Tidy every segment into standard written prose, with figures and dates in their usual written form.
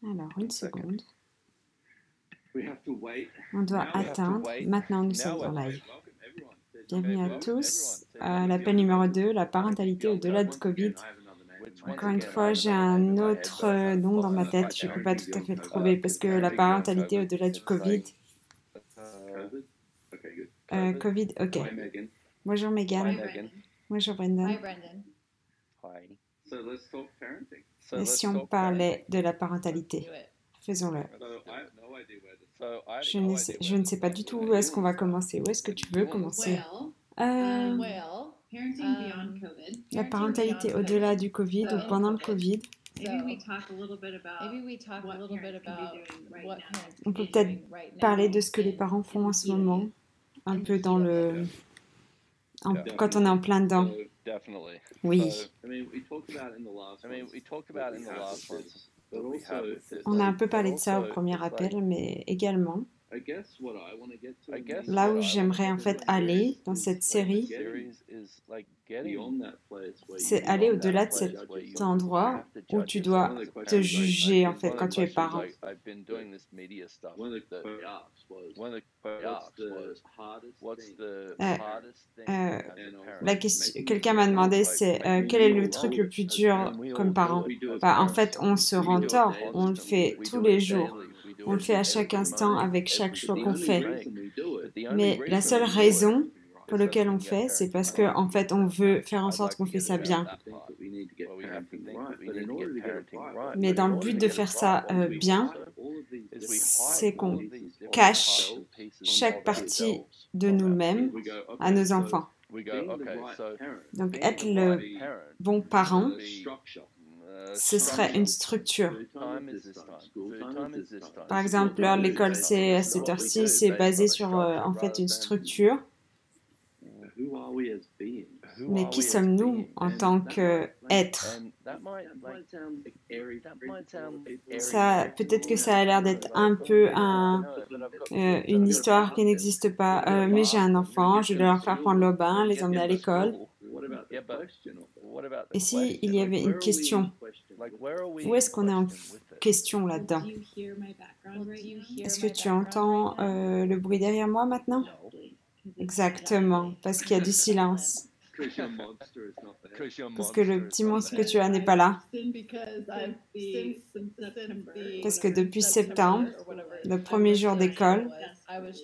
Alors, une seconde. On doit Now we have to attendre. wait. Maintenant, nous Now sommes en what? live. Welcome Bienvenue à everyone. tous Everyone. à l'appel numéro 2, la parentalité au-delà du Covid. Which Encore once une again, I fois, have j'ai another name un in my head, autre but I can't nom dans ma find it tête. Je ne right peux now. pas tout à fait le trouver parce que la parentalité au-delà du Covid. Covid, ok. Bonjour Hi Megan. Megan. Bonjour Brendan. Hi, Brendan. Hi. Et let's si on talk parlait parenting. de la parentalité? Do it. Faisons-le. So I Je ne sais pas du tout où est-ce qu'on va commencer. Où est-ce que tu veux commencer? Well, Parenting beyond COVID. La parentalité beyond au-delà COVID. du Covid ou pendant le Covid. Maybe we So, talk a little bit about maybe we talk a what little bit parents can be about doing right what now. parents On can peut be peut-être doing right now parler de ce que les in- parents font en in ce the heat of moment, it. un In the peu heat dans of le, it. quand on est en plein dedans. Definitely. Oui. So, I mean, we talked about in the last ones what we have with this. On a un peu parlé de ça au Also, premier it's appel, like, mais également, I guess là what où I j'aimerais wanna en get fait to aller dans is cette like série, the series is like getting c'est aller beyond au-delà de that cet place where you endroit have to où judge tu yourself dois as a te parent. juger en fait One of quand the tu es questions parent. I've been doing this media stuff. One of the that- questions asked was, one of the what's questions the was, hardest what's thing? the Euh, hardest thing euh, as a parent? La question, quelqu'un m'a demandé, c'est quel est le truc le plus dur comme parent? Bah, en fait, on se rend tort, on le fait tous les jours, on le fait à chaque instant avec chaque choix qu'on fait. Mais la seule raison pour laquelle on fait, c'est parce que en fait, on veut faire en sorte qu'on fait ça bien. Mais dans le but de faire ça bien, c'est qu'on cache chaque partie de nous-mêmes à nos enfants. Donc, être le bon parent, ce serait une structure. Par exemple, l'heure de l'école, c'est à cette heure-ci, c'est basé sur en fait une structure. Mais qui sommes-nous en tant qu'êtres? Ça, peut-être que ça a l'air d'être un peu une histoire qui n'existe pas. Mais j'ai un enfant, je dois leur faire prendre le bain, les emmener à l'école. Et si il y avait une question, où est-ce qu'on est en question là-dedans? Do you hear my background right now? Est-ce que tu entends le bruit derrière moi maintenant? Exactement, parce qu'il y a du silence. Parce que le petit monstre que tu as n'est pas là. Parce que depuis septembre, le premier jour d'école,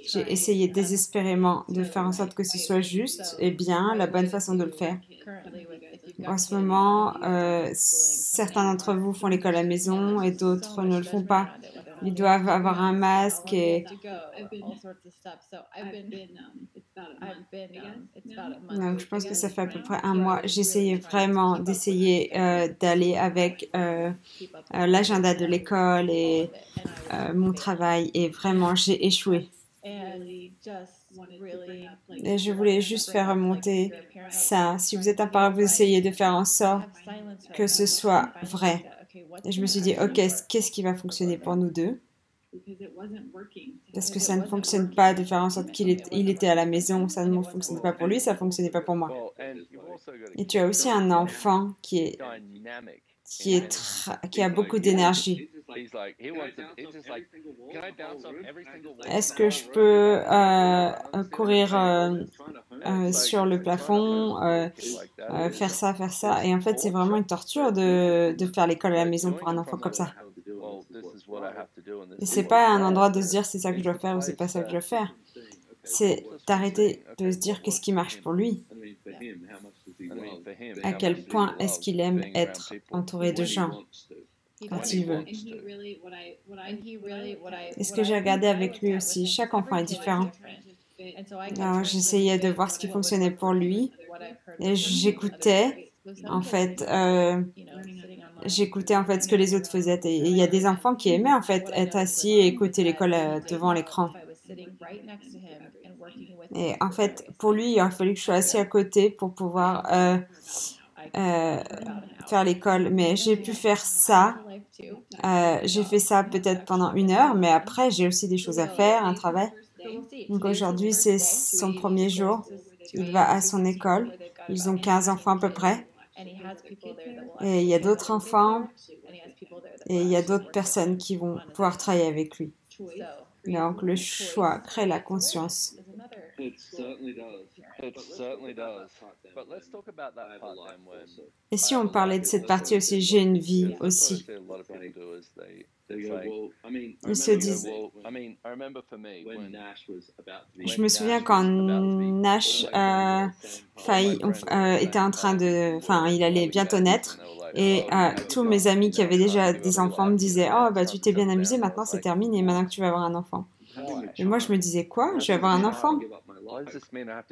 j'ai essayé désespérément de faire en sorte que ce soit juste et bien, la bonne façon de le faire. En ce moment, certains d'entre vous font l'école à la maison et d'autres ne le font pas. Ils doivent avoir un masque et... Donc, je pense que ça fait à peu près un mois. J'essayais vraiment d'essayer d'aller avec l'agenda de l'école et mon travail et vraiment, j'ai échoué. Et je voulais juste faire remonter ça. Si vous êtes un parent, vous essayez de faire en sorte que ce soit vrai. Et je me suis dit, ok, qu'est-ce qui va fonctionner pour nous deux? Parce que ça ne fonctionne pas de faire en sorte qu'il était à la maison, ça ne fonctionne pas pour lui, ça ne fonctionnait pas pour moi. Et tu as aussi un enfant qui a beaucoup d'énergie. Est-ce que je peux courir sur le plafond, faire ça? Et en fait, c'est vraiment une torture de faire l'école à la maison pour un enfant comme ça. Et c'est pas un endroit de se dire c'est ça que je dois faire ou c'est pas ça que je dois faire. C'est d'arrêter de se dire qu'est-ce qui marche pour lui. À quel point est-ce qu'il aime être entouré de gens quand il veut. Et ce que j'ai regardé avec lui aussi, chaque enfant est différent. Alors j'essayais de voir ce qui fonctionnait pour lui et j'écoutais en fait ce que les autres faisaient. Et il y a des enfants qui aimaient en fait être assis et écouter l'école devant l'écran. Et en fait, pour lui, il a fallu que je sois assis à côté pour pouvoir faire l'école. Mais j'ai pu faire ça. J'ai fait ça peut-être pendant 1 heure, mais après, j'ai aussi des choses à faire, un travail. Donc aujourd'hui, c'est son premier jour. Il va à son école. Ils ont 15 enfants à peu près. Et il y a d'autres enfants Et il y a d'autres personnes qui vont pouvoir travailler avec lui. Donc, le choix crée la conscience. It certainly does. It certainly does. But let's talk about that part-time when Et si on parlait de cette partie aussi, j'ai une vie aussi. Ils se disent, je me souviens quand Nash était en train de, enfin, il allait bientôt naître, et tous mes amis qui avaient déjà des enfants me disaient, oh bah tu t'es bien amusé, maintenant c'est terminé, maintenant que tu vas avoir un enfant. Et moi je me disais, quoi, je vais avoir un enfant?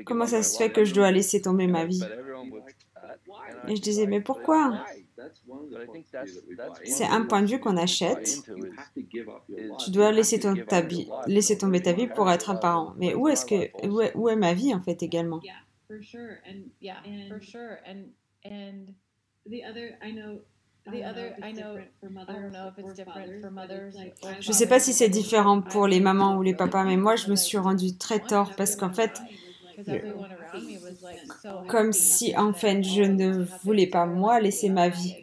Comment ça se fait que je dois laisser tomber ma vie? Et je disais, mais pourquoi? C'est un point de vue qu'on achète. Tu dois laisser tomber ta vie pour être un parent. Mais où est ma vie en fait également? Je ne sais pas si c'est différent pour les mamans ou les papas, mais moi je me suis rendue très tort parce qu'en fait, comme si en fait je ne voulais pas moi laisser ma vie.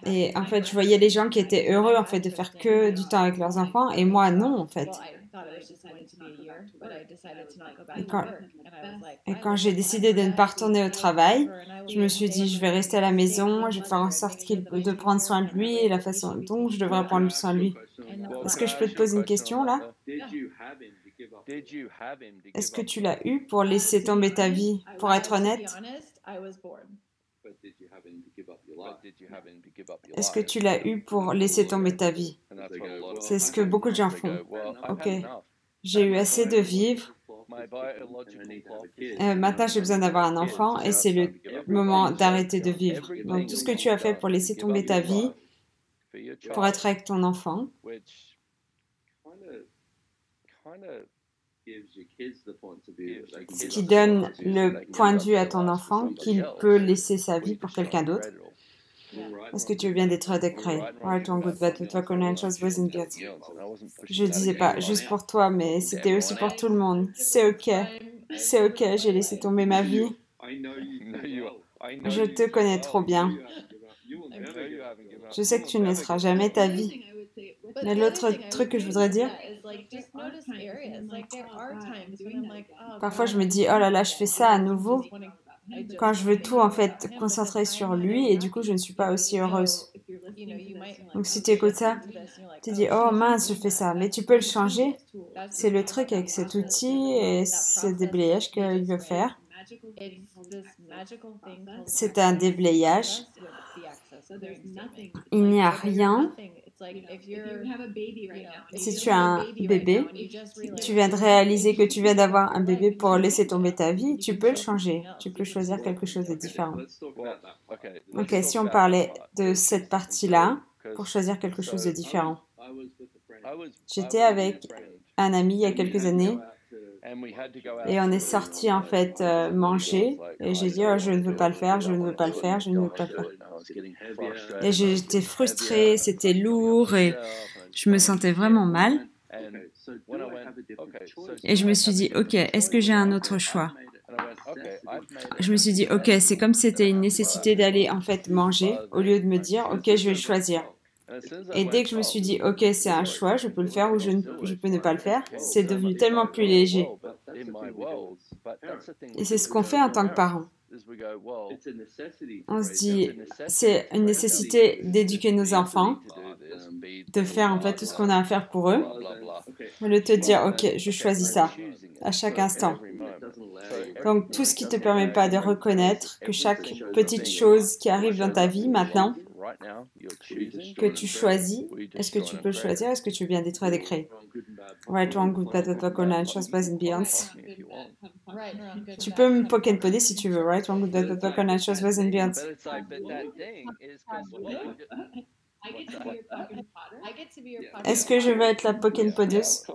Et en fait, je voyais les gens qui étaient heureux en fait de faire que du temps avec leurs enfants et moi non en fait. Et quand j'ai décidé de ne pas retourner au travail, je me suis dit je vais rester à la maison, je vais faire en sorte de prendre soin de lui et la façon dont je devrais prendre soin de lui. Est-ce que je peux te poser une question là? Est-ce que tu l'as eu pour laisser tomber ta vie, pour être honnête? Est-ce que tu l'as eu pour laisser tomber ta vie? C'est ce que beaucoup de gens font. Ok, j'ai eu assez de vivre. Maintenant, j'ai besoin d'avoir un enfant et c'est le moment d'arrêter de vivre. Donc, tout ce que tu as fait pour laisser tomber ta vie, pour être avec ton enfant, ce qui donne le point de vue à ton enfant qu'il peut laisser sa vie pour quelqu'un d'autre. Est-ce que tu veux bien détruire des créés? Right, on good, bad, je disais pas juste pour toi, mais c'était aussi pour tout le monde. C'est ok. C'est ok, j'ai laissé tomber ma vie. Je te connais trop bien. Je sais que tu ne laisseras jamais ta vie. Mais l'autre truc que je voudrais dire, parfois je me dis, oh là là, je fais ça à nouveau. Quand je veux tout en fait concentrer sur lui et du coup je ne suis pas aussi heureuse. Donc si tu écoutes ça, tu dis oh mince je fais ça, mais tu peux le changer. C'est le truc avec cet outil et ce déblayage qu'il veut faire. C'est un déblayage. Il n'y a rien. Si tu as un bébé, tu viens de réaliser que tu viens d'avoir un bébé pour laisser tomber ta vie, tu peux le changer. Tu peux choisir quelque chose de différent. Ok, si on parlait de cette partie-là, pour choisir quelque chose de différent. J'étais avec un ami il y a quelques années et on est sorti en fait manger et j'ai dit oh, je ne veux pas le faire, je ne veux pas le faire, je ne veux pas le faire. Et j'étais frustrée, c'était lourd et je me sentais vraiment mal. Et je me suis dit ok, est-ce que j'ai un autre choix? Je me suis dit ok, c'est comme si c'était une nécessité d'aller en fait manger au lieu de me dire ok, je vais le choisir. Et dès que je me suis dit, ok, c'est un choix, je peux le faire ou je peux ne pas le faire, c'est devenu tellement plus léger. Et c'est ce qu'on fait en tant que parent. On se dit, c'est une nécessité d'éduquer nos enfants, de faire en fait tout ce qu'on a à faire pour eux, au lieu de te dire, ok, je choisis ça à chaque instant. Donc tout ce qui ne te permet pas de reconnaître que chaque petite chose qui arrive dans ta vie maintenant, que tu choisis, est-ce que tu peux choisir, est-ce que tu veux bien détruire des créés? Right, wrong, good, bad, bad, online, chose, bad, and beyond. Tu peux me poke and podder si tu veux, right, wrong, good, bad, bad, online, chose, bad, and beyond. Est-ce que je veux être la poke and poddeuse?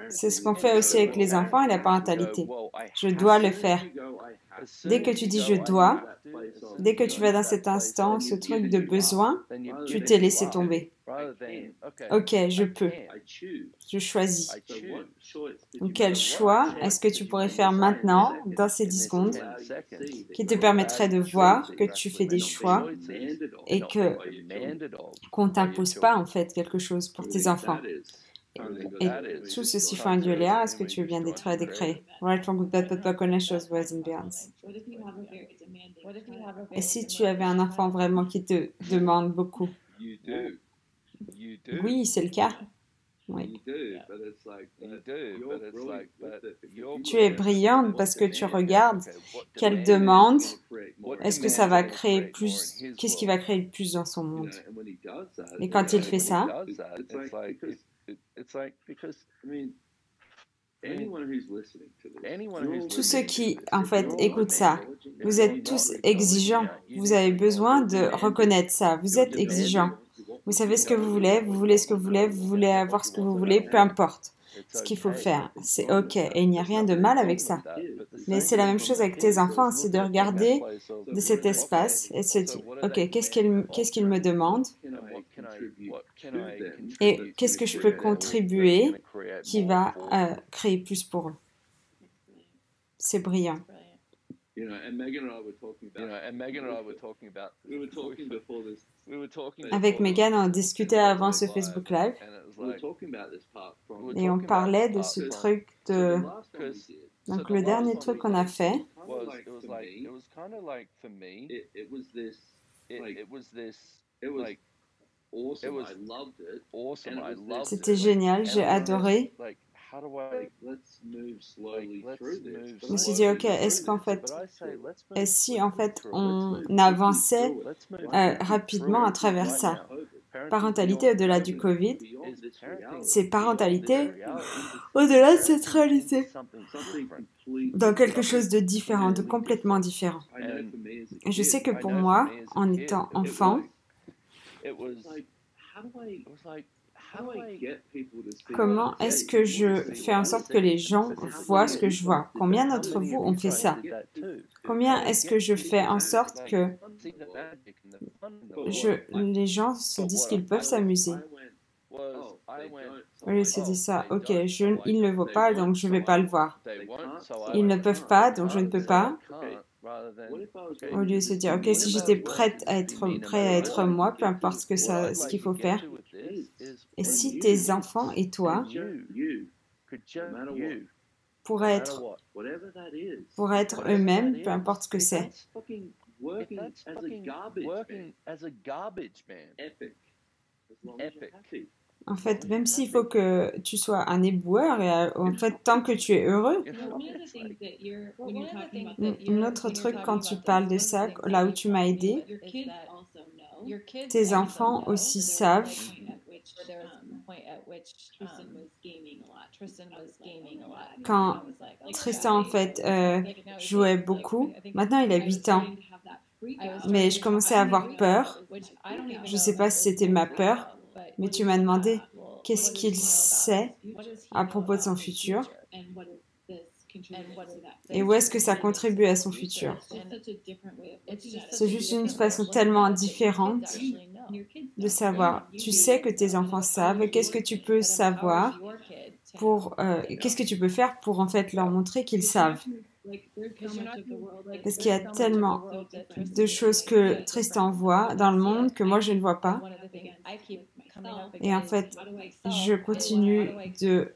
C'est ce qu'on fait aussi avec les enfants et la parentalité. Je dois le faire. Dès que tu dis je dois, dès que tu vas dans cet instant, ce truc de besoin, tu t'es laissé tomber. Ok, je peux, je choisis. Donc quel choix est-ce que tu pourrais faire maintenant, dans ces 10 secondes, qui te permettrait de voir que tu fais des choix et qu'on ne t'impose pas en fait quelque chose pour tes enfants. Et tout ceci fait un dieu Léa, est-ce que tu veux bien détruire et décréer? Right from good bad but back on shows was in beyonds. Et si tu avais un enfant vraiment qui te demande beaucoup? Oui, c'est le cas. Oui. Tu es brillante parce que tu regardes quelle demande, est-ce que ça va créer plus, qu'est-ce qui va créer le plus dans son monde. Et quand il fait ça, tous ceux qui, en fait, écoutent ça, vous êtes tous exigeants. Vous avez besoin de reconnaître ça. Vous êtes exigeants. Vous savez ce que vous voulez ce que vous voulez avoir ce que vous voulez, peu importe. Ce qu'il faut faire, c'est ok. Et il n'y a rien de mal avec ça. Mais c'est la même chose avec tes enfants, c'est de regarder de cet espace et de se dire, ok, qu'est-ce qu'il me demande et qu'est-ce que je peux contribuer qui va créer plus pour eux. C'est brillant. Avec Megan, on discutait avant ce Facebook Live et on parlait de ce truc de... Donc le dernier truc qu'on a fait, c'était génial, j'ai adoré. Je me suis dit, ok, est-ce qu'en fait, et si en fait on avançait rapidement à travers ça? Parentalité au-delà du Covid, c'est parentalité au-delà de cette réalité, dans quelque chose de différent, de complètement différent. Et je sais que pour moi, en étant enfant, comment est-ce que je fais en sorte que les gens voient ce que je vois? Combien d'entre vous ont fait ça? Combien est-ce que je fais en sorte que les gens se disent qu'ils peuvent s'amuser? Au lieu de se dire ça, ok, ils ne le voient pas, donc je ne vais pas le voir. Ils ne peuvent pas, donc je ne peux pas. Au lieu de se dire, ok, si j'étais prêt à être moi, peu importe ce qu'il faut faire. Et si tes enfants et toi pourraient être eux-mêmes, peu importe ce que c'est. En fait, même s'il faut que tu sois un éboueur, et en fait, tant que tu es heureux. Un autre truc quand tu parles de ça, là où tu m'as aidé, tes enfants aussi savent quand Tristan en fait jouait beaucoup. Maintenant, il a 8 ans. Mais je commençais à avoir peur. Je ne sais pas si c'était ma peur, mais tu m'as demandé qu'est-ce qu'il sait à propos de son futur et où est-ce que ça contribue à son futur. C'est juste une façon tellement différente de savoir. Tu sais que tes enfants savent. Qu'est-ce que tu peux savoir qu'est-ce que tu peux faire pour en fait leur montrer qu'ils savent? Parce qu'il y a tellement de choses que Tristan voit dans le monde que moi je ne vois pas. Et en fait, je continue de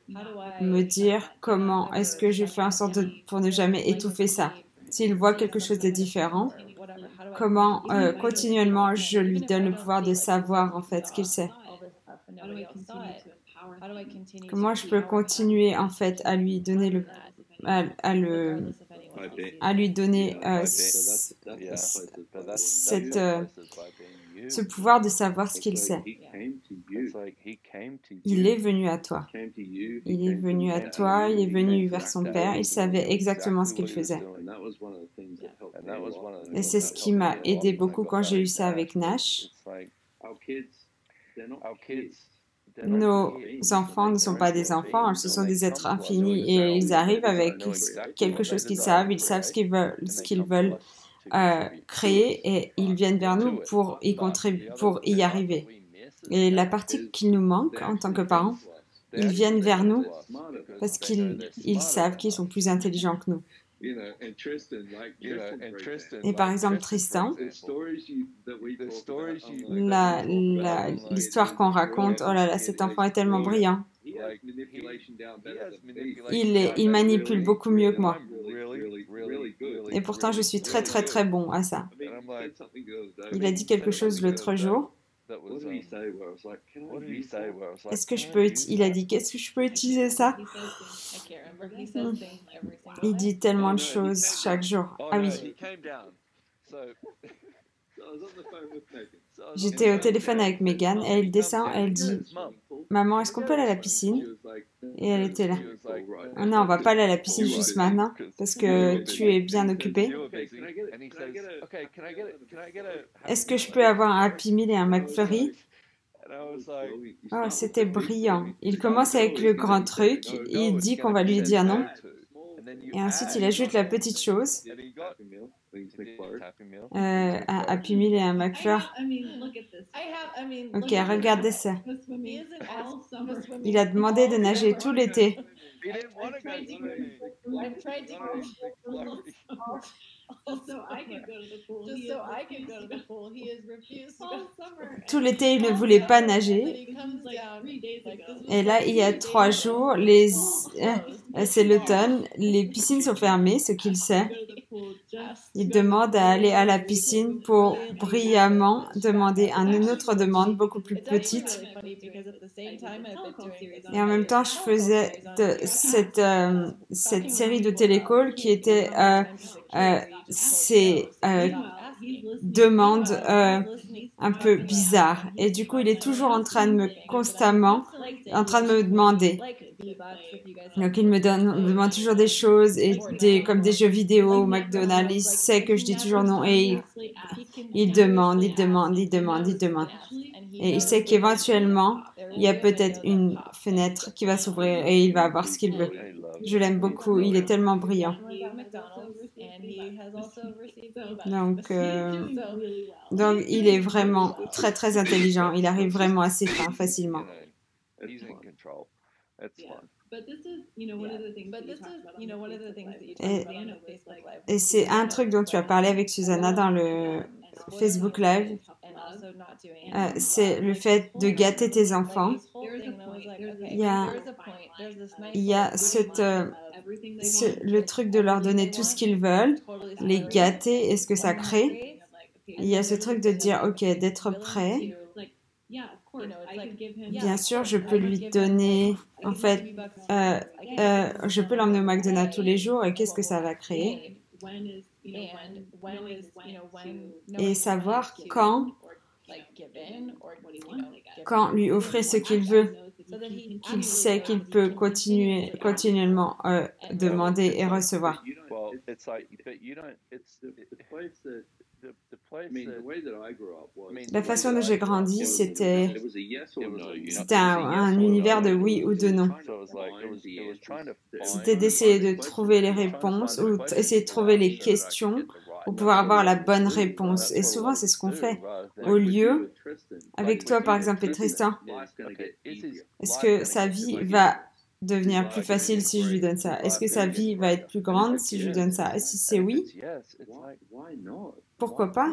me dire comment est-ce que je fais en sorte pour ne jamais étouffer ça. S'il voit quelque chose de différent, comment continuellement je lui donne le pouvoir de savoir en fait ce qu'il sait. Comment je peux continuer en fait à lui donner ce pouvoir de savoir ce qu'il sait. Il est venu à toi. Il est venu à toi, il est venu vers son père, il savait exactement ce qu'il faisait. Et c'est ce qui m'a aidé beaucoup quand j'ai eu ça avec Nash. Nos enfants ne sont pas des enfants, ce sont des êtres infinis et ils arrivent avec quelque chose qu'ils savent, ils savent ce qu'ils veulent créer et ils viennent vers nous pour y arriver. Et la partie qui nous manque en tant que parents, ils viennent vers nous parce qu'ils savent qu'ils sont plus intelligents que nous. Et par exemple, Tristan, l'histoire qu'on raconte, oh là là, cet enfant est tellement brillant. Il manipule beaucoup mieux que moi. Et pourtant, je suis très, très, très bon à ça. Il a dit quelque chose l'autre jour. Il a dit, qu'est-ce que je peux utiliser ça? Il dit tellement de choses chaque jour. Ah oui. J'étais au téléphone avec Megan et elle descend et elle dit « Maman, est-ce qu'on peut aller à la piscine ?» Et elle était là. « Oh non, on va pas aller à la piscine juste maintenant parce que tu es bien occupé. Est-ce que je peux avoir un Happy Meal et un McFlurry ?» Oh, c'était brillant. Il commence avec le grand truc, il dit qu'on va lui dire non. Et ensuite, il ajoute la petite chose. Un Happy Meal et un McFlurry. Ok, regardez ça. Il a demandé de nager tout l'été. Tout l'été, il ne voulait pas nager. Et là, il y a 3 jours, c'est l'automne, les piscines sont fermées, ce qu'il sait. Il demande à aller à la piscine pour brillamment demander une autre demande beaucoup plus petite. Et en même temps, je faisais cette série de télécalls qui était ces demandes un peu bizarres. Et du coup, il est toujours constamment en train de me demander. Donc, il me demande toujours des choses, comme des jeux vidéo au McDonald's. Il sait que je dis toujours non et il demande. Et il sait qu'éventuellement, il y a peut-être une fenêtre qui va s'ouvrir et il va avoir ce qu'il veut. Je l'aime beaucoup, il est tellement brillant. Donc il est vraiment très très intelligent, il arrive vraiment à ses fins facilement. Et c'est un truc dont tu as parlé avec Susanna dans le Facebook Live, c'est le fait de gâter tes enfants. Il y a le truc de leur donner tout ce qu'ils veulent, les gâter et ce que ça crée. Il y a ce truc de dire, ok, d'être prêt. Bien sûr, je peux lui donner, en fait, je peux l'emmener au McDonald's tous les jours et qu'est-ce que ça va créer? Et savoir quand lui offrir ce qu'il veut, qu'il sait qu'il peut continuellement demander et recevoir. La façon dont j'ai grandi, c'était un univers de oui ou de non. C'était d'essayer de trouver les réponses ou essayer de trouver les questions pour pouvoir avoir la bonne réponse. Et souvent, c'est ce qu'on fait. Au lieu, avec toi par exemple et Tristan, est-ce que sa vie va devenir plus facile si je lui donne ça? Est-ce que sa vie va être plus grande si je lui donne ça? Et si c'est oui, pourquoi pas?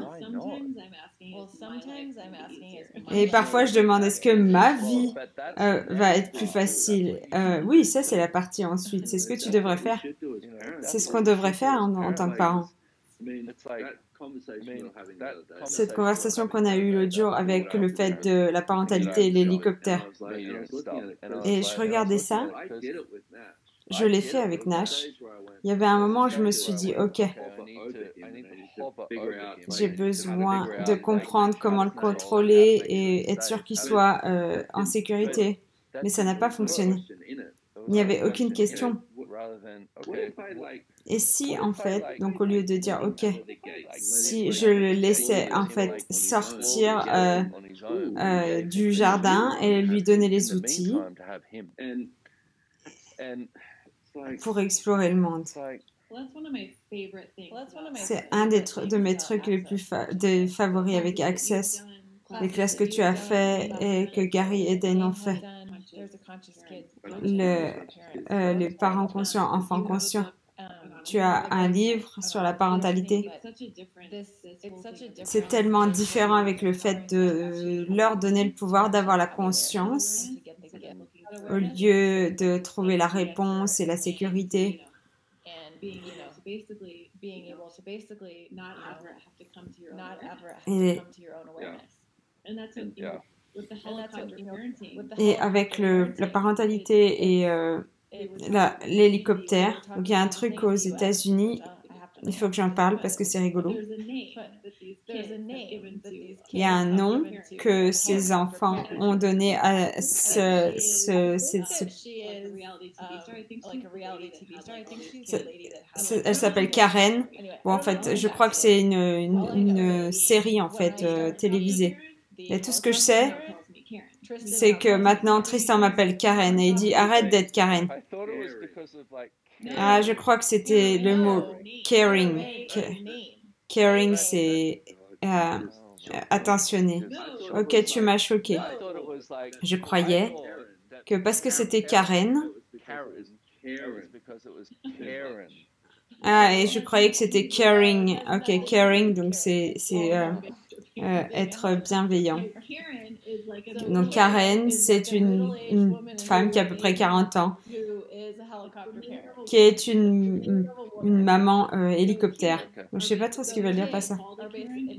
Et parfois je demande, est-ce que ma vie va être plus facile? Oui, ça c'est la partie ensuite. C'est ce que tu devrais faire. C'est ce qu'on devrait faire en tant que parents. Cette conversation qu'on a eue l'autre jour avec le fait de la parentalité et l'hélicoptère. Et je regardais ça. Je l'ai fait avec Nash. Il y avait un moment où je me suis dit, ok, j'ai besoin de comprendre comment le contrôler et être sûr qu'il soit en sécurité. Mais ça n'a pas fonctionné. Il n'y avait aucune question. Et si, en fait, donc au lieu de dire, ok, si je le laissais, en fait, sortir du jardin et lui donner les outils pour explorer le monde. C'est un de mes trucs les plus favoris avec Access, les classes que tu as fait et que Gary et Dan ont fait. Les parents conscients, enfants conscients. Tu as un livre sur la parentalité. C'est tellement différent avec le fait de leur donner le pouvoir d'avoir la conscience au lieu de trouver la réponse et la sécurité. Et avec la parentalité et l'hélicoptère, donc il y a un truc aux États-Unis, il faut que j'en parle parce que c'est rigolo. Il y a un nom que ces enfants ont donné à elle s'appelle Karen. Bon, en fait, je crois que c'est une série en fait télévisée. Et tout ce que je sais, c'est que maintenant Tristan m'appelle Karen et il dit arrête d'être Karen. Ah, je crois que c'était le mot caring. Caring, c'est attentionné. Ok, tu m'as choqué. Je croyais que parce que c'était Karen. Ah, et je croyais que c'était caring. Ok, caring, donc c'est être bienveillant. Donc Karen, c'est une femme qui a à peu près 40 ans, qui est une maman hélicoptère. Donc, je sais pas trop ce qu'ils veulent dire par ça.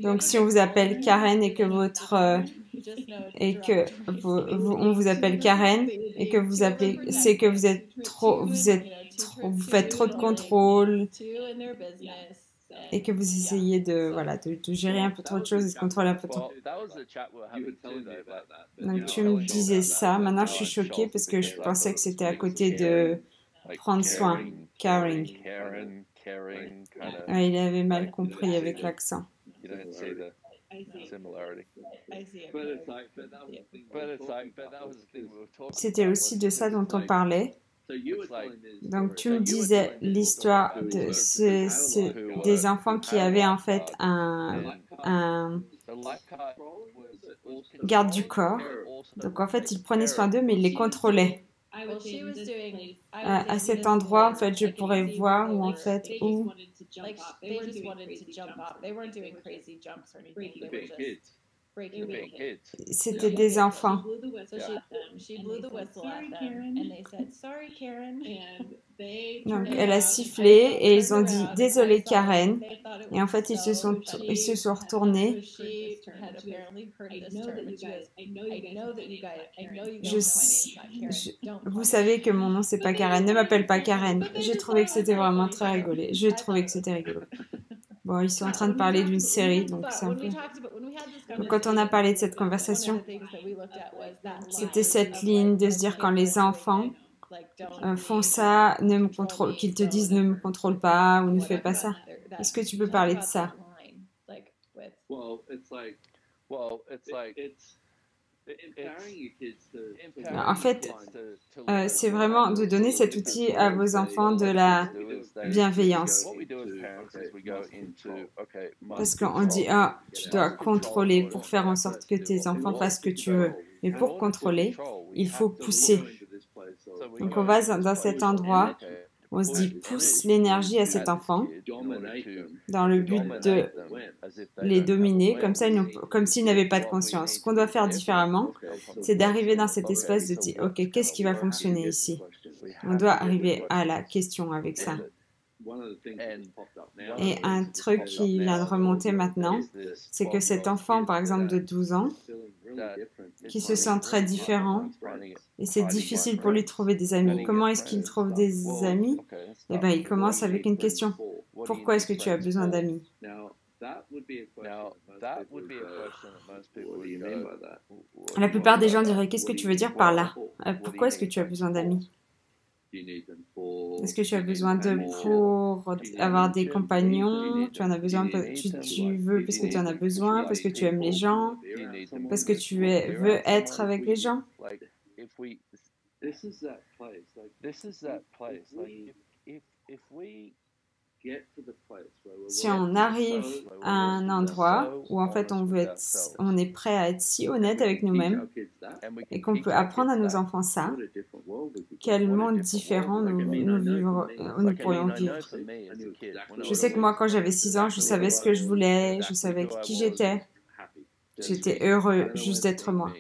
Donc si on vous appelle Karen et que on vous appelle Karen et que vous appelez, c'est que vous faites trop de contrôle et que vous essayez de gérer un peu trop de choses et de contrôler un peu trop. Donc tu me disais ça. Maintenant je suis choquée parce que je pensais que c'était à côté de prendre soin, caring. Il avait mal compris avec l'accent. C'était aussi de ça dont on parlait. Donc tu me disais l'histoire des enfants qui avaient en fait un garde du corps. Donc en fait ils prenaient soin d'eux mais ils les contrôlaient. À cet endroit en fait je pourrais voir où en fait c'était des enfants. Donc elle a sifflé et ils ont dit désolé Karen et en fait ils se sont retournés. Vous savez que mon nom c'est pas Karen, ne m'appelle pas Karen. J'ai trouvé que c'était vraiment très rigolo. J'ai trouvé que c'était rigolo. Bon, ils sont en train de parler d'une série, donc c'est un peu... Donc, quand on a parlé de cette conversation, c'était cette ligne de se dire quand les enfants font ça, qu'ils te disent ne me contrôle pas ou ne fais pas ça. Est-ce que tu peux parler de ça? En fait, c'est vraiment de donner cet outil à vos enfants de la bienveillance. Parce qu'on dit, tu dois contrôler pour faire en sorte que tes enfants fassent ce que tu veux. Mais pour contrôler, il faut pousser. Donc on va dans cet endroit, on se dit, pousse l'énergie à cet enfant dans le but de les dominer, comme s'ils n'avaient pas de conscience. Ce qu'on doit faire différemment, c'est d'arriver dans cet espace de dire, ok, qu'est-ce qui va fonctionner ici? On doit arriver à la question avec ça. Et un truc qui vient de remonter maintenant, c'est que cet enfant, par exemple, de 12 ans, qui se sent très différent, et c'est difficile pour lui de trouver des amis. Comment est-ce qu'il trouve des amis? Eh bien, il commence avec une question. Pourquoi est-ce que tu as besoin d'amis? La plupart des gens diraient, qu'est-ce que tu veux dire par là? Pourquoi est-ce que tu as besoin d'amis? Est-ce que tu as besoin d'eux pour avoir des compagnons? Tu en as besoin, tu veux parce que tu en as besoin, parce que tu aimes les gens, parce que veux être avec les gens? This is that place. If we Si on arrive à un endroit où en fait on est prêt à être si honnête avec nous-mêmes et qu'on peut apprendre à nos enfants ça, quel monde différent nous pourrions vivre. Je sais que moi, quand j'avais 6 ans, je savais ce que je voulais, je savais qui j'étais. J'étais heureux juste d'être moi.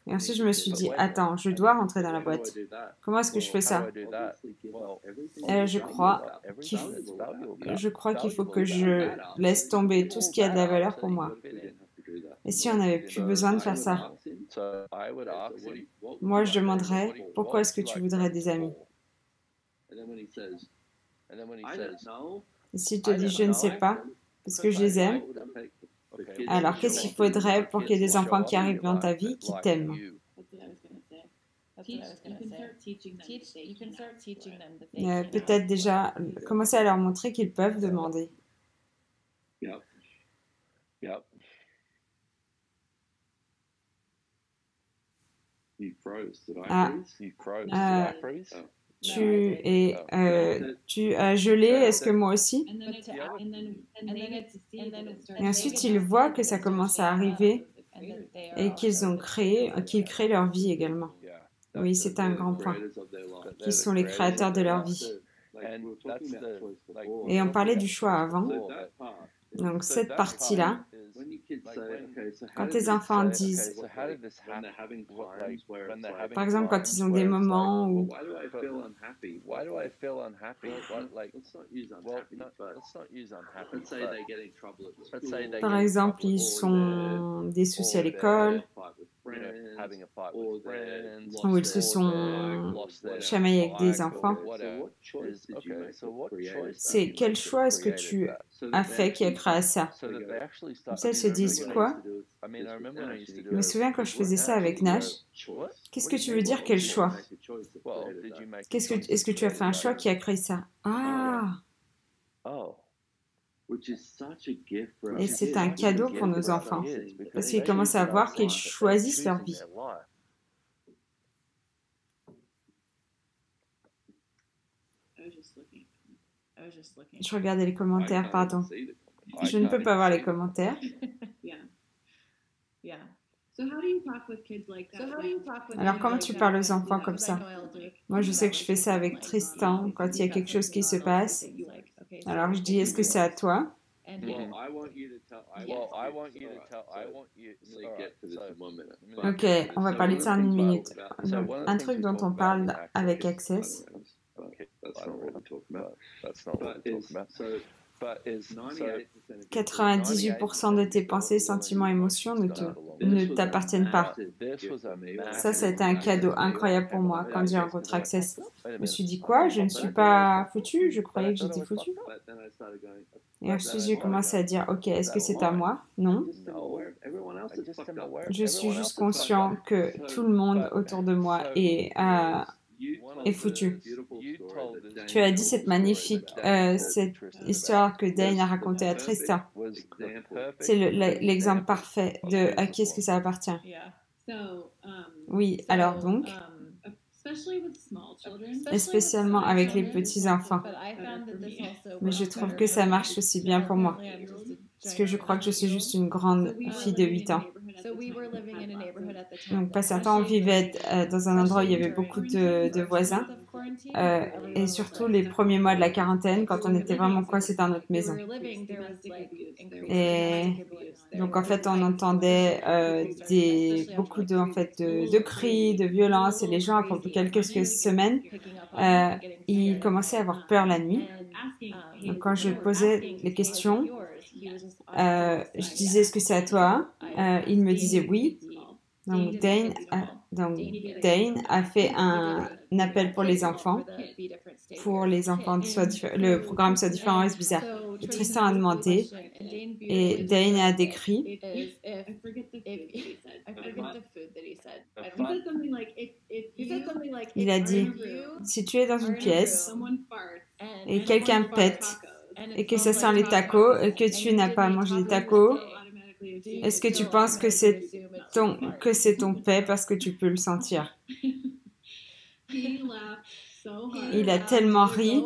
Et ensuite, je me suis dit, attends, je dois rentrer dans la boîte. Comment est-ce que je fais ça? Je crois qu'il faut que je laisse tomber tout ce qui a de la valeur pour moi. Et si on n'avait plus besoin de faire ça? Moi, je demanderais, pourquoi est-ce que tu voudrais des amis? Et s'il te dit, je ne sais pas, parce que je les aime, alors qu'est-ce qu'il faudrait pour qu'il y ait des enfants qui arrivent dans ta vie qui t'aiment? Peut-être déjà commencer à leur montrer qu'ils peuvent demander. Tu as gelé, est-ce que moi aussi? Et ensuite, ils voient que ça commence à arriver et qu'ils créent leur vie également. Oui, c'est un grand point. Qu'ils sont les créateurs de leur vie. Et on parlait du choix avant. Donc, cette partie-là, quand tes enfants disent, par exemple, quand ils ont des moments où, par exemple, ils ont des soucis à l'école, où ils se sont chamaillés avec des enfants, c'est quel choix est-ce que tu as fait qui a créé ça? Comme ça, ils se disent quoi? Je me souviens quand je faisais ça avec Nash. Qu'est-ce que tu veux dire, quel choix? Est-ce que tu as fait un choix qui a créé ça? Ah! Et c'est un cadeau pour nos enfants, parce qu'ils commencent à voir qu'ils choisissent leur vie. Je regardais les commentaires, pardon. Je ne peux pas voir les commentaires. Alors, comment tu parles aux enfants comme ça? Moi, je sais que je fais ça avec Tristan quand il y a quelque chose qui se passe. Alors, je dis, est-ce que c'est à toi? Ok, on va parler de ça en 1 minute. Donc, un truc dont on parle avec Access. 98% de tes pensées, sentiments, émotions ne t'appartiennent pas. Ça a été un cadeau incroyable pour moi quand j'ai rencontré Access. Je me suis dit quoi? Je ne suis pas foutu? Je croyais que j'étais foutu. Et ensuite, j'ai commencé à dire, ok, est-ce que c'est à moi? Non. Je suis juste conscient que tout le monde autour de moi est foutu. Tu as dit cette magnifique cette histoire que Dane a racontée à Tristan. C'est l'exemple parfait de à qui est-ce que ça appartient. Oui, alors donc, et spécialement avec les petits-enfants. Mais je trouve que ça marche aussi bien pour moi. Parce que je crois que je suis juste une grande fille de 8 ans. Donc, passé un temps, on vivait dans un endroit où il y avait beaucoup de voisins. Et surtout les premiers mois de la quarantaine, quand on était vraiment coincés dans notre maison. Et donc, en fait, on entendait beaucoup de cris, de violences. Et les gens, après quelques semaines, ils commençaient à avoir peur la nuit. Donc, quand je posais les questions, je disais, est-ce que c'est à toi? Il me disait oui. Donc Dane a fait un appel pour les enfants le programme soit différent, c'est bizarre. Et Tristan a demandé et Dane a décrit. Il a dit, Si tu es dans une pièce someone farts et and quelqu'un everyone pète tacos, et que ça sent les tacos et que tu n'as pas mangé les tacos, automatically assume est-ce que tu still penses que automatically c'est ton paix parce que tu peux le sentir? He laughed so hard. Il a tellement ri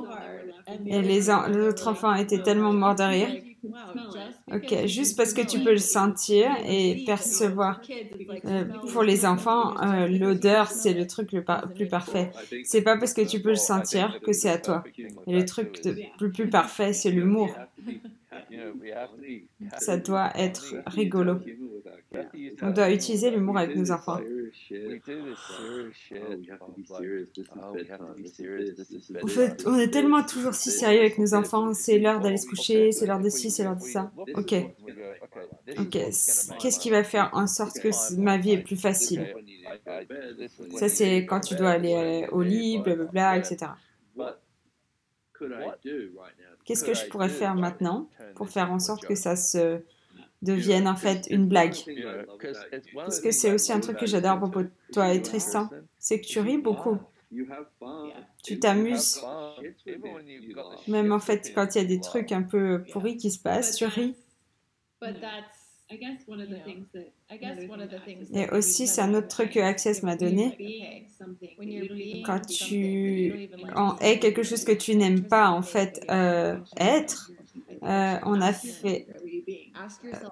et les autres enfants étaient tellement morts de rire. Ok, juste parce que tu peux le sentir et percevoir. Pour les enfants, l'odeur, c'est le truc plus parfait. C'est pas parce que tu peux le sentir que c'est à toi. Et le truc le plus parfait, c'est l'humour. Ça doit être rigolo. On doit utiliser l'humour avec nos enfants. En fait, on est tellement toujours si sérieux avec nos enfants. C'est l'heure d'aller se coucher, c'est l'heure de ci, c'est l'heure de ça. Ok. Qu'est-ce qui va faire en sorte que ma vie est plus facile? Ça, c'est quand tu dois aller au lit, blablabla, etc. Qu'est-ce que je pourrais faire maintenant pour faire en sorte que ça se devienne en fait une blague? Parce que c'est aussi un truc que j'adore à propos de toi et Tristan, c'est que tu ris beaucoup. Tu t'amuses. Même en fait, quand il y a des trucs un peu pourris qui se passent, tu ris. Et aussi, c'est un autre truc que Access m'a donné. Quand tu es quelque chose que tu n'aimes pas, en fait, être, on a fait...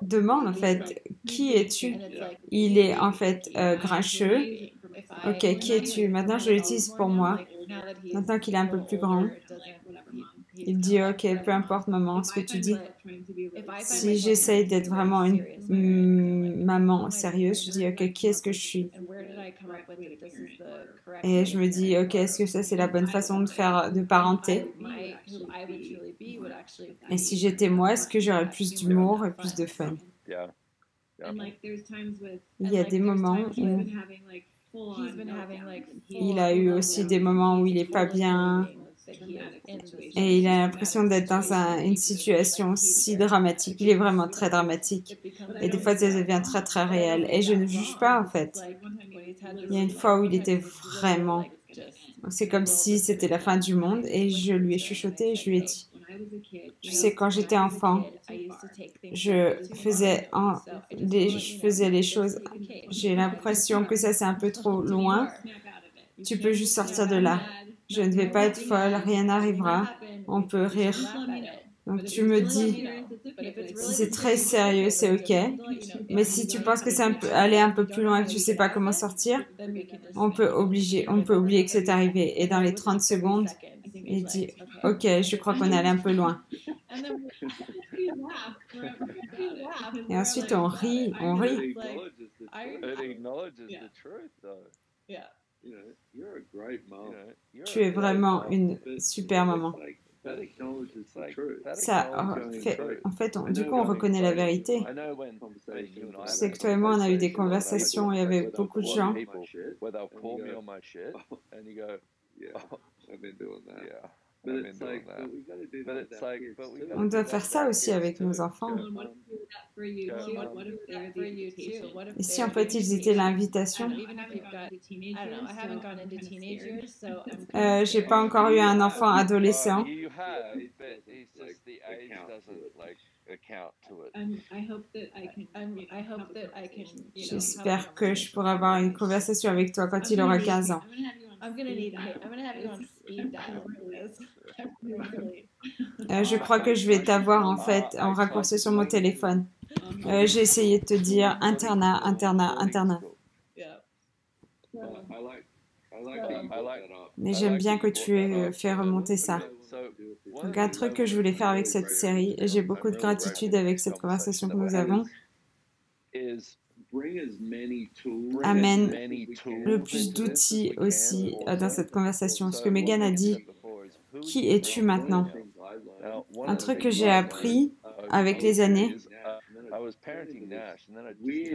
demande, en fait, qui es-tu? Il est, en fait, grincheux. Ok, qui es-tu? Maintenant, je l'utilise pour moi. Maintenant qu'il est un peu plus grand. Il dit, ok, peu importe maman, ce que tu dis. Si j'essaye d'être vraiment une maman sérieuse, je dis, ok, qui est-ce que je suis? Et je me dis, ok, est-ce que ça c'est la bonne façon de parenter? Et si j'étais moi, est-ce que j'aurais plus d'humour et plus de fun? Il y a des moments où il a eu aussi des moments où il n'est pas bien et il a l'impression d'être dans une situation si dramatique. Il est vraiment très dramatique et des fois ça devient très très réel et je ne juge pas en fait. Il y a une fois où il était vraiment... C'est comme si c'était la fin du monde et je lui ai chuchoté et je lui ai dit, tu sais, quand j'étais enfant, je faisais les choses, j'ai l'impression que ça c'est un peu trop loin. Tu peux juste sortir de là. Je ne vais pas être folle, rien n'arrivera. On peut rire. Donc tu me dis, si c'est très sérieux, c'est ok. Mais si tu penses que c'est aller un peu plus loin et que tu sais pas comment sortir, on peut oublier que c'est arrivé. Et dans les 30 secondes, il dit, ok, je crois qu'on est allé un peu loin. Et ensuite on rit. Tu es vraiment une super maman. Ça fait, en fait, du coup, on reconnaît la vérité. Je sais que toi et moi, on a eu des conversations et il y avait beaucoup de gens. On doit faire ça aussi avec nos enfants. Et si en fait ils étaient l'invitation? J'ai pas encore eu un enfant adolescent. J'espère que je pourrai avoir une conversation avec toi quand il aura 15 ans. Je crois que je vais t'avoir en fait en raccourci sur mon téléphone. J'ai essayé de te dire internat. Mais j'aime bien que tu aies fait remonter ça. Donc un truc que je voulais faire avec cette série, et j'ai beaucoup de gratitude avec cette conversation que nous avons, amène le plus d'outils aussi dans cette conversation. Ce que Megan a dit, qui es-tu maintenant? Un truc que j'ai appris avec les années,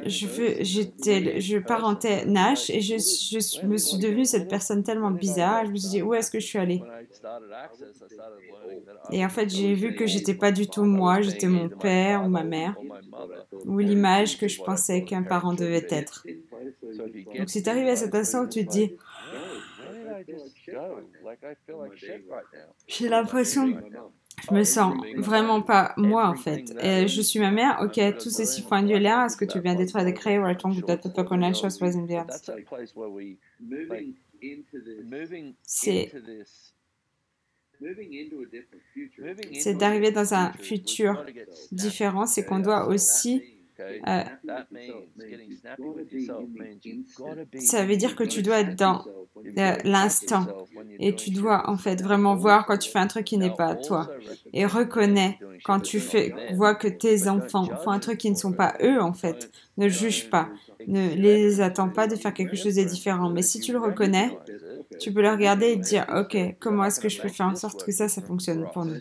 je parentais Nash et je me suis devenue cette personne tellement bizarre. Je me suis dit, où est-ce que je suis allée? Et en fait, j'ai vu que j'étais pas du tout moi, j'étais mon père ou ma mère, ou l'image que je pensais qu'un parent devait être. Donc si tu arrives à cet instant où tu te dis, J'ai l'impression, je me sens vraiment pas moi en fait. Je suis ma mère, ok, tout ceci font un dieu là, est-ce que tu viens d'être décréé, right, on that the connection was in the c'est d'arriver dans un futur différent, c'est qu'on doit aussi ça veut dire que tu dois être dans l'instant et tu dois en fait vraiment voir quand tu fais un truc qui n'est pas toi et reconnais quand tu vois que tes enfants font un truc qui ne sont pas eux en fait. Ne juge pas, ne les attends pas de faire quelque chose de différent, mais si tu le reconnais, tu peux le regarder et te dire ok, comment est-ce que je peux faire en sorte que ça fonctionne pour nous.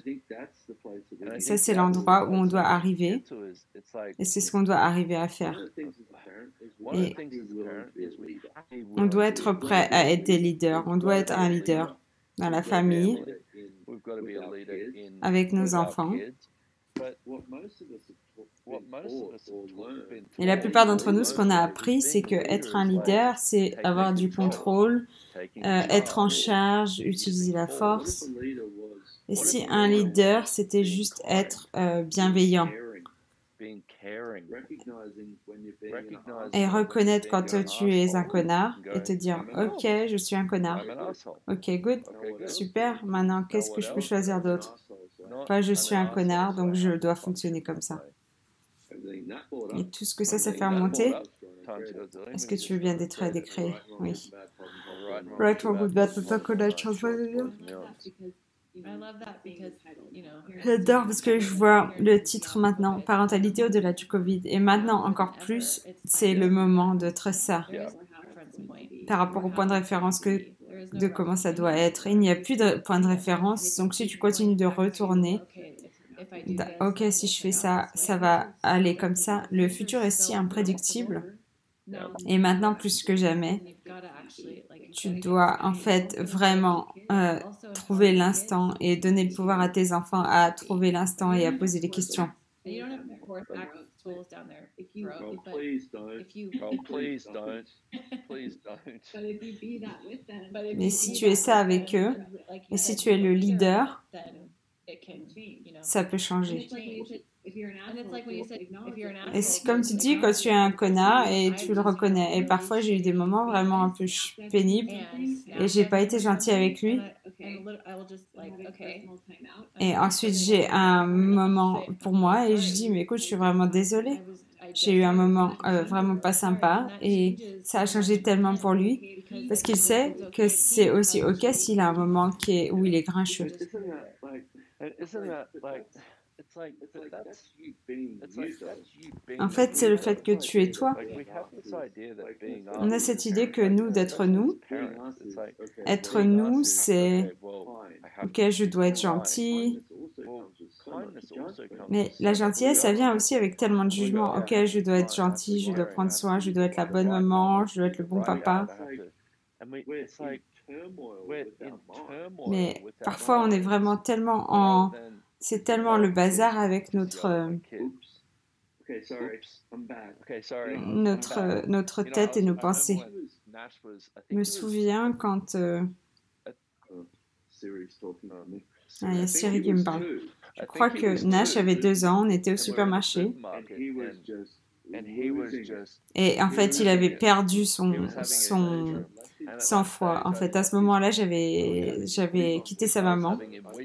Ça c'est l'endroit où on doit arriver et c'est ce qu'on doit arriver à faire. Et on doit être prêt à être des leaders, on doit être un leader dans la famille, avec nos enfants. Et la plupart d'entre nous, ce qu'on a appris, c'est que être un leader, c'est avoir du contrôle, être en charge, utiliser la force. Et si un leader, c'était juste être bienveillant et reconnaître quand tu es un connard et te dire ok, je suis un connard. Ok, good, super. Maintenant, qu'est-ce que je peux choisir d'autre? Pas je suis un connard, donc je dois fonctionner comme ça. Et tout ce que ça fait remonter. Est-ce que tu veux bien d'être décréé? Oui. Right, or good, bad, the connection. J'adore parce que je vois le titre maintenant, parentalité au-delà du Covid. Et maintenant, encore plus, c'est le moment de ça par rapport au point de référence de comment ça doit être. Il n'y a plus de point de référence. Donc, si tu continues de retourner, ok, si je fais ça, ça va aller comme ça. Le futur est si imprédictible. Et maintenant, plus que jamais, tu dois en fait vraiment trouver l'instant et donner le pouvoir à tes enfants à trouver l'instant et à poser des questions. Mais si tu es ça avec eux, et si tu es le leader, ça peut changer. Et si, comme tu dis, quand tu es un connard et tu le reconnais, et parfois j'ai eu des moments vraiment un peu pénibles et j'ai pas été gentille avec lui. Et ensuite j'ai un moment pour moi et je dis mais écoute, je suis vraiment désolée. J'ai eu un moment vraiment pas sympa et ça a changé tellement pour lui parce qu'il sait que c'est aussi ok s'il a un moment où il est grincheux. En fait, c'est le fait que tu es toi. On a cette idée que nous, d'être nous, être nous, c'est ok, je dois être gentil. Mais la gentillesse, ça vient aussi avec tellement de jugement. Ok, je dois être gentil, je dois prendre soin, je dois être la bonne maman, je dois être le bon papa. Mais parfois, on est vraiment tellement c'est tellement le bazar avec notre tête et nos pensées. Je me souviens quand... il y a Siri qui me parle. Je crois que Nash avait 2 ans, on était au supermarché. Et en fait, il avait perdu son sang-froid. En fait, à ce moment-là, j'avais quitté sa maman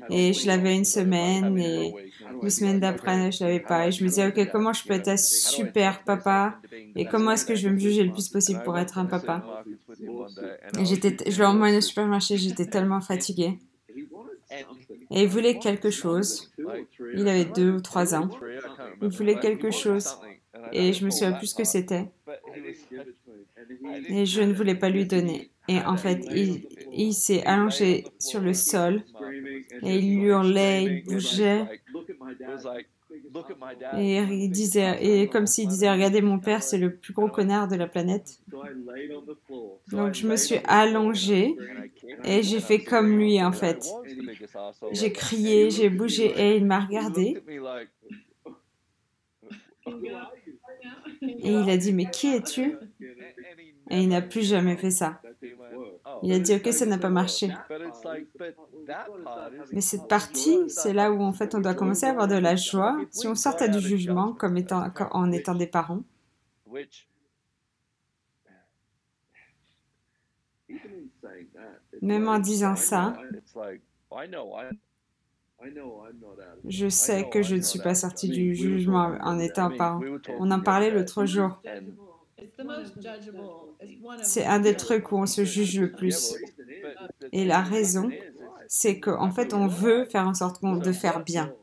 et je l'avais 1 semaine et 2 semaines d'après, je l'avais pas. Et je me disais, ok, comment je peux être un super papa et comment est-ce que je vais me juger le plus possible pour être un papa? Et je l'ai emmené au supermarché, j'étais tellement fatiguée. Et il voulait quelque chose. Il avait 2 ou 3 ans. Il voulait quelque chose. Et je me souviens plus ce que c'était. Et je ne voulais pas lui donner. Et en fait, il s'est allongé sur le sol. Et il hurlait, il bougeait. Et il disait, et comme s'il disait, regardez, mon père, c'est le plus gros connard de la planète. Donc je me suis allongée et j'ai fait comme lui en fait. J'ai crié, j'ai bougé et il m'a regardé. Et il a dit, mais qui es-tu? Et il n'a plus jamais fait ça. Il a dit, ok, ça n'a pas marché. Mais cette partie, c'est là où en fait on doit commencer à avoir de la joie. Si on sortait du jugement en étant des parents, même en disant ça, je sais que je ne suis pas sortie du jugement en étant parent. On en parlait l'autre jour. C'est un des trucs où on se juge le plus. Et la raison, c'est qu'en fait, on veut faire en sorte de faire bien.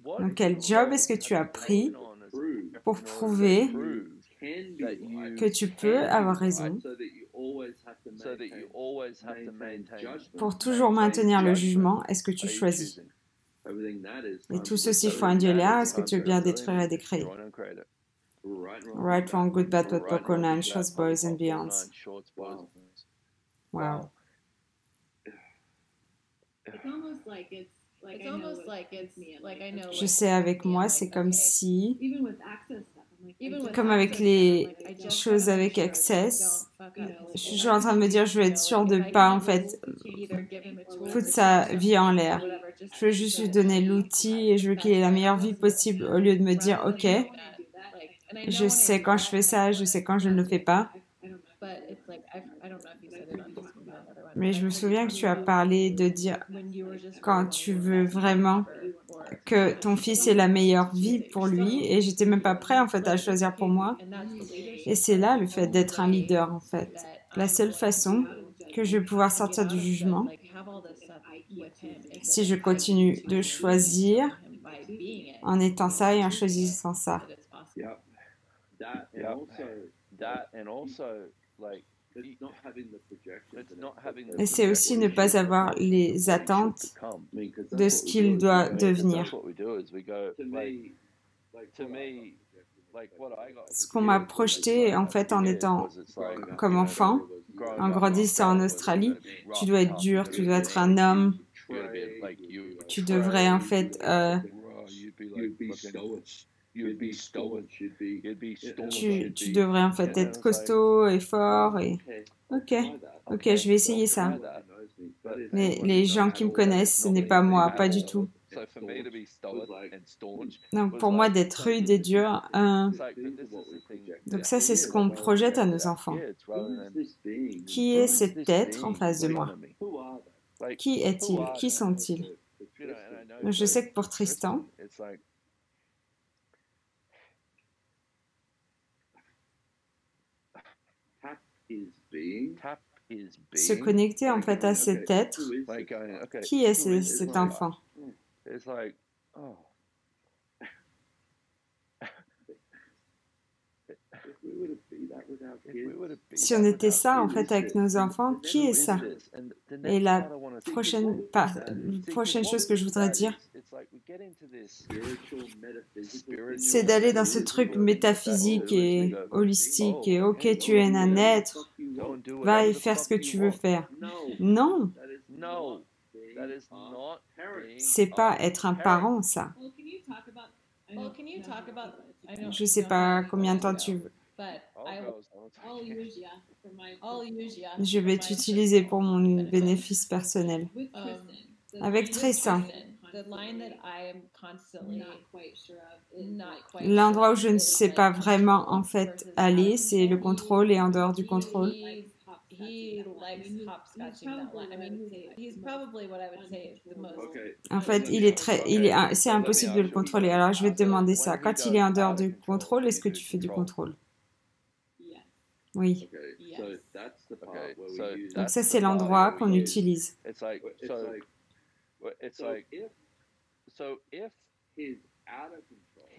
Donc, quel job est-ce que tu as pris pour prouver que tu peux avoir raison, pour toujours maintenir le jugement? Est-ce que tu choisis? Et tout ceci font un Dieu là, est-ce que tu veux bien détruire et décréer? Right, wrong, good, bad, but Poco, nine, shorts, boys and beyonds. Wow. Je sais, avec moi, c'est comme si, comme avec les choses avec Access, je suis en train de me dire, je veux être sûre de pas, en fait, foutre sa vie en l'air. Je veux juste lui donner l'outil et je veux qu'il ait la meilleure vie possible au lieu de me dire, ok, je sais quand je fais ça, je sais quand je ne le fais pas. Mais je me souviens que tu as parlé de dire quand tu veux vraiment que ton fils ait la meilleure vie pour lui et j'étais même pas prêt en fait à choisir pour moi. Et c'est là le fait d'être un leader en fait. La seule façon que je vais pouvoir sortir du jugement, si je continue de choisir en étant ça et en choisissant ça. Et c'est aussi ne pas avoir les attentes de ce qu'il doit devenir. Ce qu'on m'a projeté en fait en étant comme enfant, en grandissant en Australie, tu dois être dur, tu dois être un homme, tu devrais en fait tu devrais en fait être costaud et fort et ok, je vais essayer ça. Mais les gens qui me connaissent, ce n'est pas moi, pas du tout. Donc pour moi, d'être rude et dur, donc ça c'est ce qu'on projette à nos enfants. Qui est cet être en face de moi? Qui est-il? Qui sont-ils? Donc, je sais que pour Tristan, se connecter en fait à cet être, qui est cet enfant? Si on était ça en fait avec nos enfants, qui est ça? Et la prochaine chose que je voudrais dire, c'est d'aller dans ce truc métaphysique et holistique et ok, tu es un être, va y faire ce que tu veux faire. Non, c'est pas être un parent, ça. Je sais pas combien de temps tu veux. Je vais t'utiliser pour mon bénéfice personnel. Avec Tristan. L'endroit où je ne sais pas vraiment en fait aller, c'est le contrôle et en dehors du contrôle. En fait, c'est impossible de le contrôler. Alors, je vais te demander ça. Quand il est en dehors du contrôle, est-ce que tu fais du contrôle? Oui. Donc ça, c'est l'endroit qu'on utilise.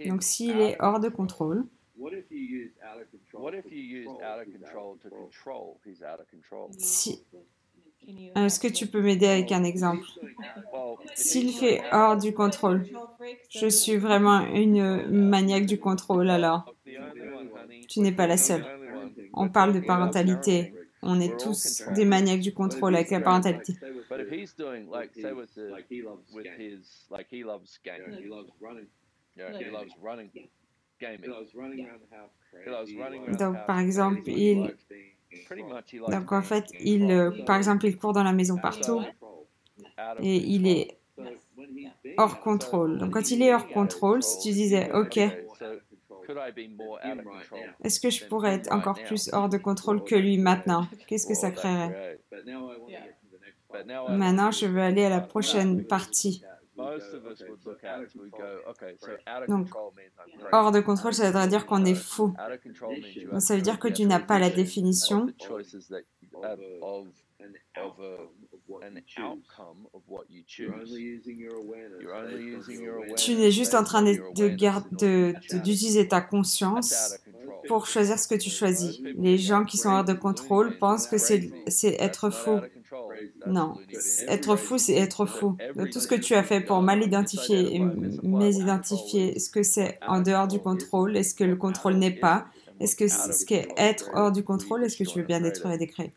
Donc s'il est hors de contrôle, est-ce que tu peux m'aider avec un exemple? S'il fait hors du contrôle, je suis vraiment une maniaque du contrôle alors. Tu n'es pas la seule. On parle de parentalité. On est tous des maniaques du contrôle avec la parentalité. Donc, par exemple, Donc en fait, par exemple, il court dans la maison partout et il est hors contrôle. Donc quand il est hors contrôle, si tu disais, OK, est-ce que je pourrais être encore plus hors de contrôle que lui maintenant? Qu'est-ce que ça créerait? Maintenant, je veux aller à la prochaine partie. Donc, hors de contrôle, ça voudrait dire qu'on est fou. Donc, ça veut dire que tu n'as pas la définition. Tu n'es juste en train d'utiliser ta conscience pour choisir ce que tu choisis. Les gens qui sont hors de contrôle pensent que c'est être fou. Non, être fou, c'est être fou. Donc, tout ce que tu as fait pour mal identifier et mésidentifier ce que c'est en dehors du contrôle et ce que le contrôle n'est pas, est-ce que ce qui est être hors du contrôle, est-ce que tu veux bien détruire et décréer?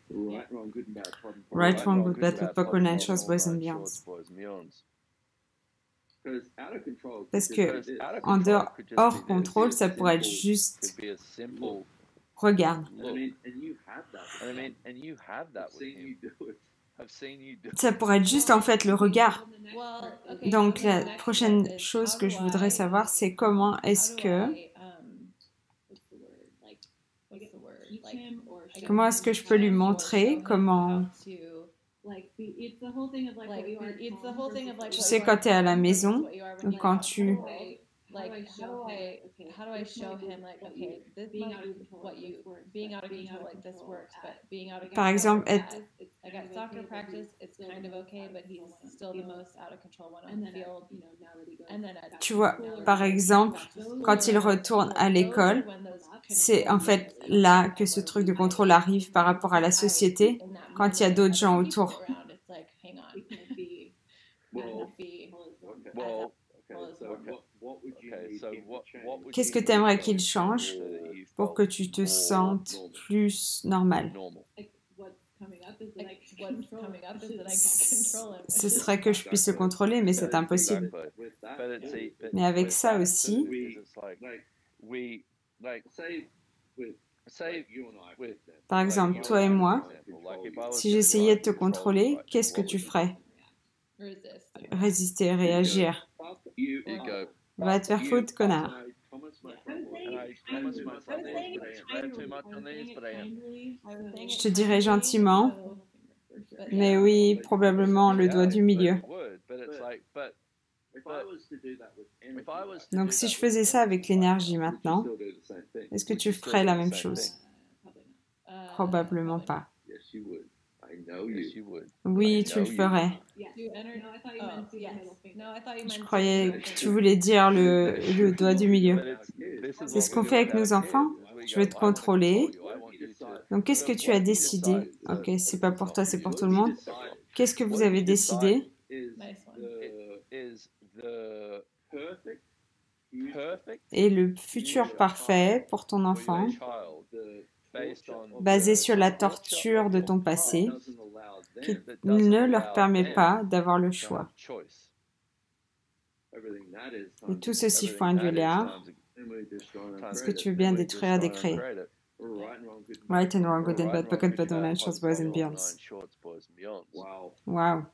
Right, wrong, good, bad, good, poker, nine shorts, boys and beyonds. Parce que en dehors, hors contrôle, ça pourrait être juste regarde. Ça pourrait être juste en fait le regard. Donc la prochaine chose que je voudrais savoir, c'est comment est-ce que je peux lui montrer comment... Tu sais, quand tu es à la maison, ou quand tu... Par exemple, être... Tu vois, par exemple, quand il retourne à l'école, c'est en fait là que ce truc de contrôle arrive par rapport à la société, quand il y a d'autres gens autour. Qu'est-ce que tu aimerais qu'il change pour que tu te sentes plus normal? Ce serait que je puisse le contrôler, mais c'est impossible. Mais avec ça aussi, par exemple, toi et moi, si j'essayais de te contrôler, qu'est-ce que tu ferais? Résister, réagir. Va te faire foutre, connard. Je te dirais gentiment, mais oui, probablement le doigt du milieu. Donc si je faisais ça avec l'énergie maintenant, est-ce que tu ferais la même chose? Probablement pas. Oui, tu le ferais. Je croyais que tu voulais dire le doigt du milieu. C'est ce qu'on fait avec nos enfants. Je vais te contrôler. Donc, qu'est-ce que tu as décidé? Ok, c'est pas pour toi, c'est pour tout le monde. Qu'est-ce que vous avez décidé? Et le futur parfait pour ton enfant, basé sur la torture de ton passé, qui ne leur permet pas d'avoir le choix. Et tout ceci faut induire là. Est-ce que tu veux bien détruire, décréer? Right and wrong, good and bad, pocket, bad, online, shorts, boys and beyonds. Wow.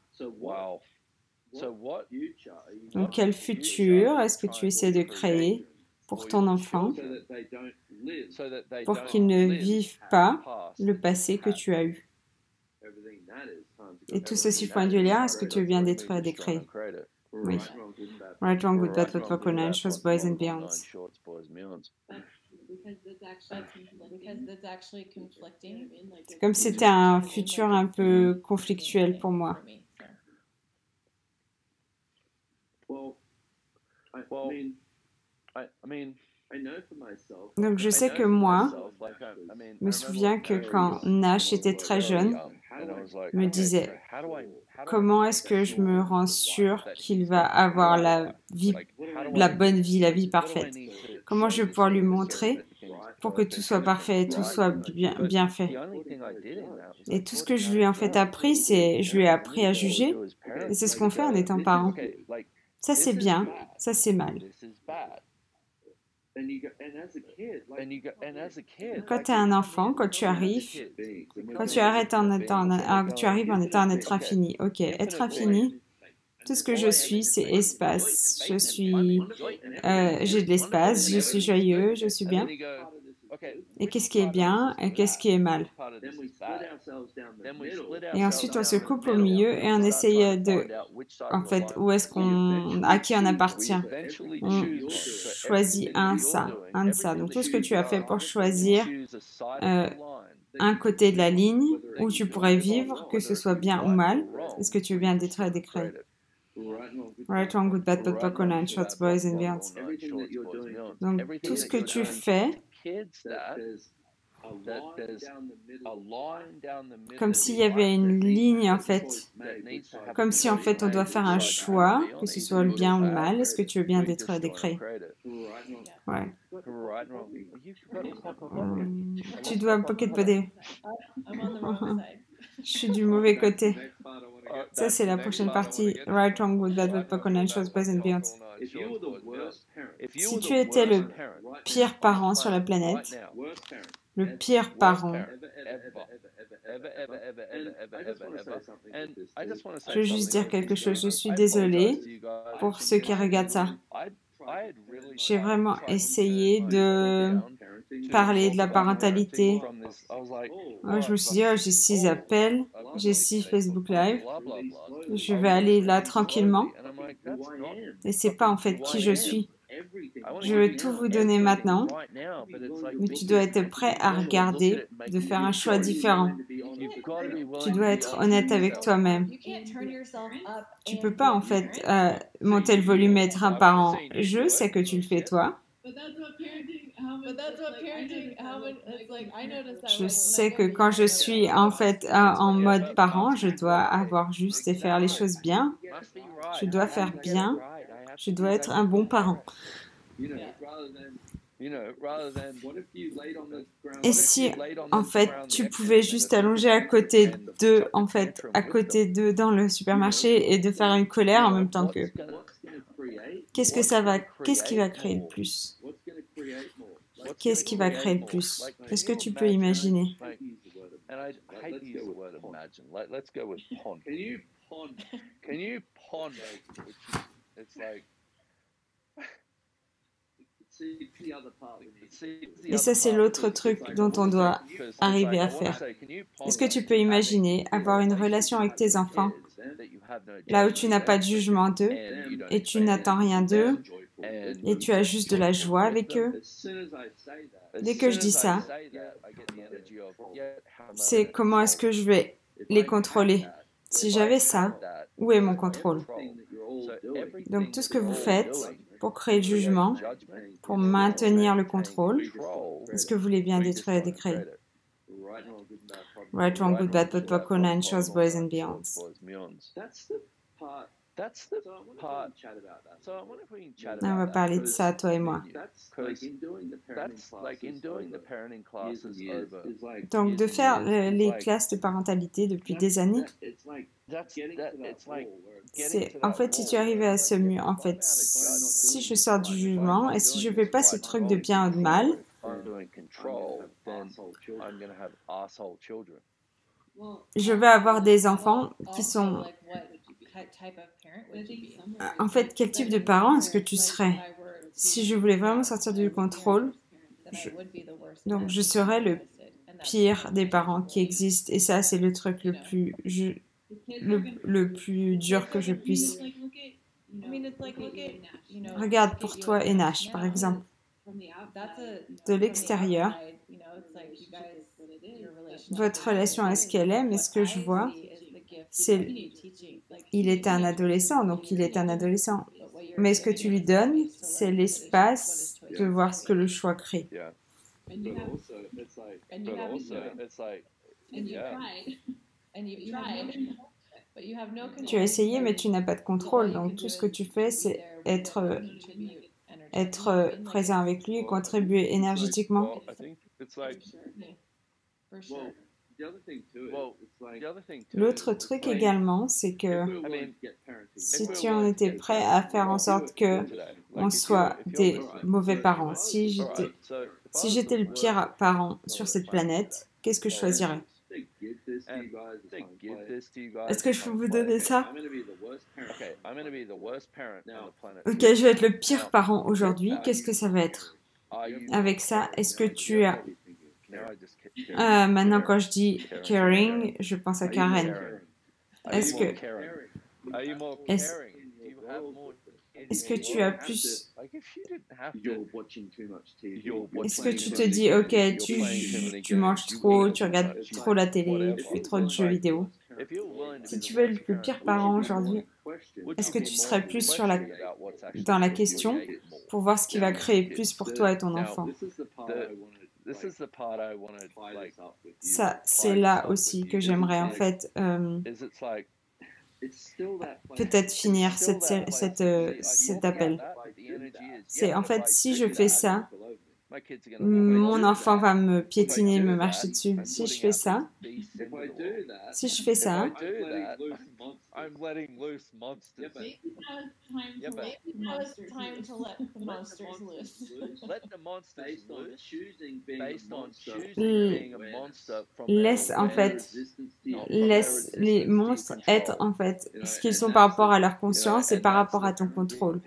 Donc, quel futur est-ce que tu essaies de créer pour ton enfant pour qu'il ne vive pas le passé que tu as eu? Et tout ceci faut induire là. Est-ce que tu veux bien détruire et décréer? Oui. Right, wrong, good, bad, pocket, online, shorts, boys and beyonds. C'est comme si c'était un futur un peu conflictuel pour moi. Donc je sais que moi, je me souviens que quand Nash était très jeune, me disait comment est-ce que je me rends sûr qu'il va avoir la bonne vie, la vie parfaite? Comment je vais pouvoir lui montrer pour que tout soit parfait, tout soit bien fait? Et tout ce que je lui ai en fait appris, je lui ai appris à juger. Et c'est ce qu'on fait en étant parent. Ça c'est bien, ça c'est mal. Quand tu es un enfant, quand tu arrives, tu arrives en étant un être infini. Ok, être infini, tout ce que je suis, c'est espace. J'ai de l'espace, je suis joyeux, je suis bien. Et qu'est-ce qui est bien et qu'est-ce qui est mal? Et ensuite, on se coupe au milieu et on essaye de, en fait, à qui on appartient. On choisit un de ça. Donc, tout ce que tu as fait pour choisir un côté de la ligne où tu pourrais vivre, que ce soit bien ou mal, est-ce que tu veux bien détruire et décréer? Right, wrong, good, bad, popcorn, shorts, boys and beyonds. Donc, tout ce que tu fais, comme s'il y avait une ligne, en fait, comme si, en fait, on doit faire un choix, que ce soit le bien ou le mal. Est-ce que tu veux bien détruire et décréer? Ouais. Tu dois pocket podder. Je suis du mauvais côté. Ça, c'est la prochaine partie. Right, wrong, good, bad, popcorn, shorts, boys and beyonds. Si tu étais le pire parent sur la planète, le pire parent, je veux juste dire quelque chose. Je suis désolée pour ceux qui regardent ça. J'ai vraiment essayé de parler de la parentalité. Je me suis dit, j'ai 6 appels, j'ai 6 Facebook Live. Je vais aller là tranquillement. Et c'est pas en fait qui je suis. Je veux tout vous donner maintenant, mais tu dois être prêt à regarder, de faire un choix différent. Tu dois être honnête avec toi-même. Tu peux pas en fait monter le volume et être un parent. Je sais que tu le fais toi. Je sais que quand je suis en fait en mode parent, je dois avoir juste et faire les choses bien. Je dois faire bien. Je dois être un bon parent. Et si, en fait, tu pouvais juste allonger à côté d'eux dans le supermarché et de faire une colère en même temps qu'eux, qu'est-ce qui va créer le plus? Qu'est-ce qui va créer le plus? Qu'est-ce que tu peux imaginer? Et ça, c'est l'autre truc dont on doit arriver à faire. Est-ce que tu peux imaginer avoir une relation avec tes enfants là où tu n'as pas de jugement d'eux et tu n'attends rien d'eux et tu as juste de la joie avec eux? Dès que je dis ça, c'est comment est-ce que je vais les contrôler? Si j'avais ça, où est mon contrôle? Donc tout ce que vous faites pour créer le jugement, pour maintenir le contrôle, est-ce que vous voulez bien détruire et décréer? Right, wrong, good, bad, popcorn, and shorts, boys and beyonds. On va parler de ça, toi et moi. Donc, de faire les classes de parentalité depuis des années, c'est en fait si tu arrives à ce mur, en fait, si je sors du jugement et si je fais pas ce truc de bien ou de mal, je vais avoir des enfants qui sont... En fait, quel type de parent est-ce que tu serais? Si je voulais vraiment sortir du contrôle, donc je serais le pire des parents qui existent. Et ça, c'est le truc le plus dur que je puisse. Regarde pour toi et Nash, par exemple. De l'extérieur, votre relation, est-ce qu'elle est? Mais ce que je vois, il est un adolescent, donc il est un adolescent. Mais ce que tu lui donnes, c'est l'espace de voir ce que le choix crée. Tu as essayé, mais tu n'as pas de contrôle. Donc tout ce que tu fais, c'est être présent avec lui et contribuer énergétiquement. L'autre truc également, c'est que si tu en étais prêt à faire en sorte que on soit des mauvais parents. Si j'étais le pire parent sur cette planète, qu'est-ce que je choisirais? Est-ce que je peux vous donner ça? Ok, je vais être le pire parent aujourd'hui. Qu'est-ce que ça va être? Avec ça, est-ce que tu as... maintenant, quand je dis caring, je pense à Karen. Est-ce que... Est-ce que tu as plus... Est-ce que tu te dis, ok, tu manges trop, tu regardes trop la télé, tu fais trop de jeux vidéo. Si tu veux être le pire parent aujourd'hui, est-ce que tu serais plus dans la question pour voir ce qui va créer plus pour toi et ton enfant? Ça, c'est là aussi que j'aimerais en fait peut-être finir cet appel. C'est en fait, si je fais ça, mon enfant va me piétiner, me marcher dessus. Si je fais ça, laisse en fait, laisse les monstres être en fait ce qu'ils sont par rapport à leur conscience et par rapport à ton contrôle.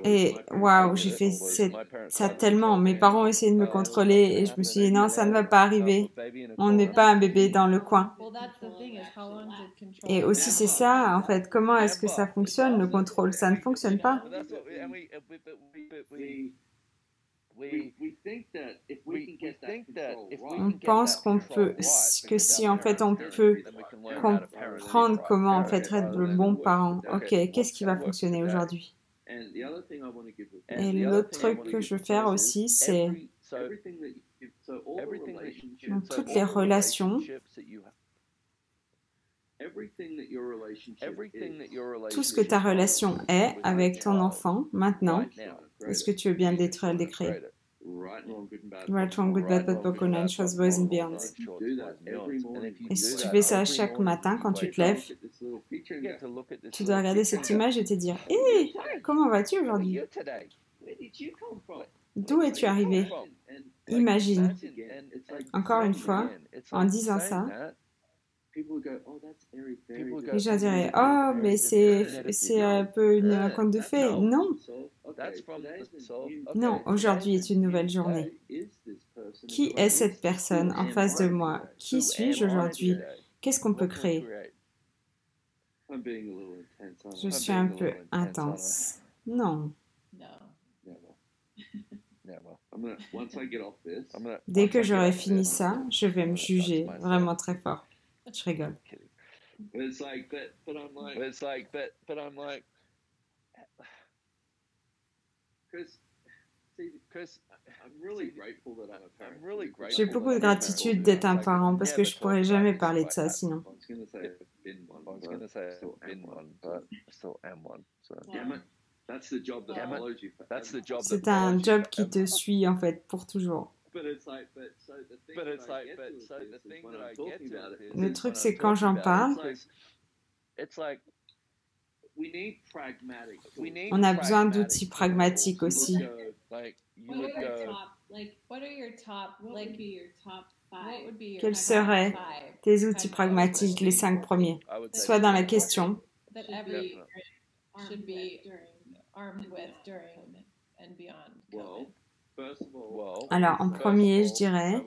Et waouh, j'ai fait ça tellement. Mes parents ont essayé de me contrôler et je me suis dit non, ça ne va pas arriver. On ne met pas un bébé dans le coin. Et aussi c'est ça, en fait, comment est-ce que ça fonctionne le contrôle? Ça ne fonctionne pas. On pense que si en fait on peut comprendre comment en fait être le bon parent, ok, qu'est-ce qui va fonctionner aujourd'hui? Et l'autre truc que je veux faire aussi, c'est dans toutes les relations, tout ce que ta relation est avec ton enfant maintenant, est-ce que tu veux bien détruire le décret? Right, wrong, good, bad, bad, book, nine, shorts, boys and beyond. Et si tu fais ça chaque matin quand tu te lèves, tu dois regarder cette image et te dire « Hé, comment vas-tu aujourd'hui? D'où es-tu arrivé? » Imagine, encore une fois, en disant ça, les gens diraient « Oh, mais c'est un peu un conte de fées. » Non, non, aujourd'hui est une nouvelle journée. Qui est cette personne en face de moi? Qui suis-je aujourd'hui? Qu'est-ce qu'on peut créer? Je suis un peu intense. Non. Dès que j'aurai fini ça, je vais me juger vraiment très fort. Je rigole. J'ai beaucoup de gratitude d'être un parent parce que je pourrais jamais parler de ça sinon. C'est un job qui te suit en fait pour toujours. Le truc c'est quand j'en parle, on a besoin d'outils pragmatiques aussi. Quels seraient tes outils pragmatiques, les 5 premiers? Soit dans la question. Alors, en premier, je dirais...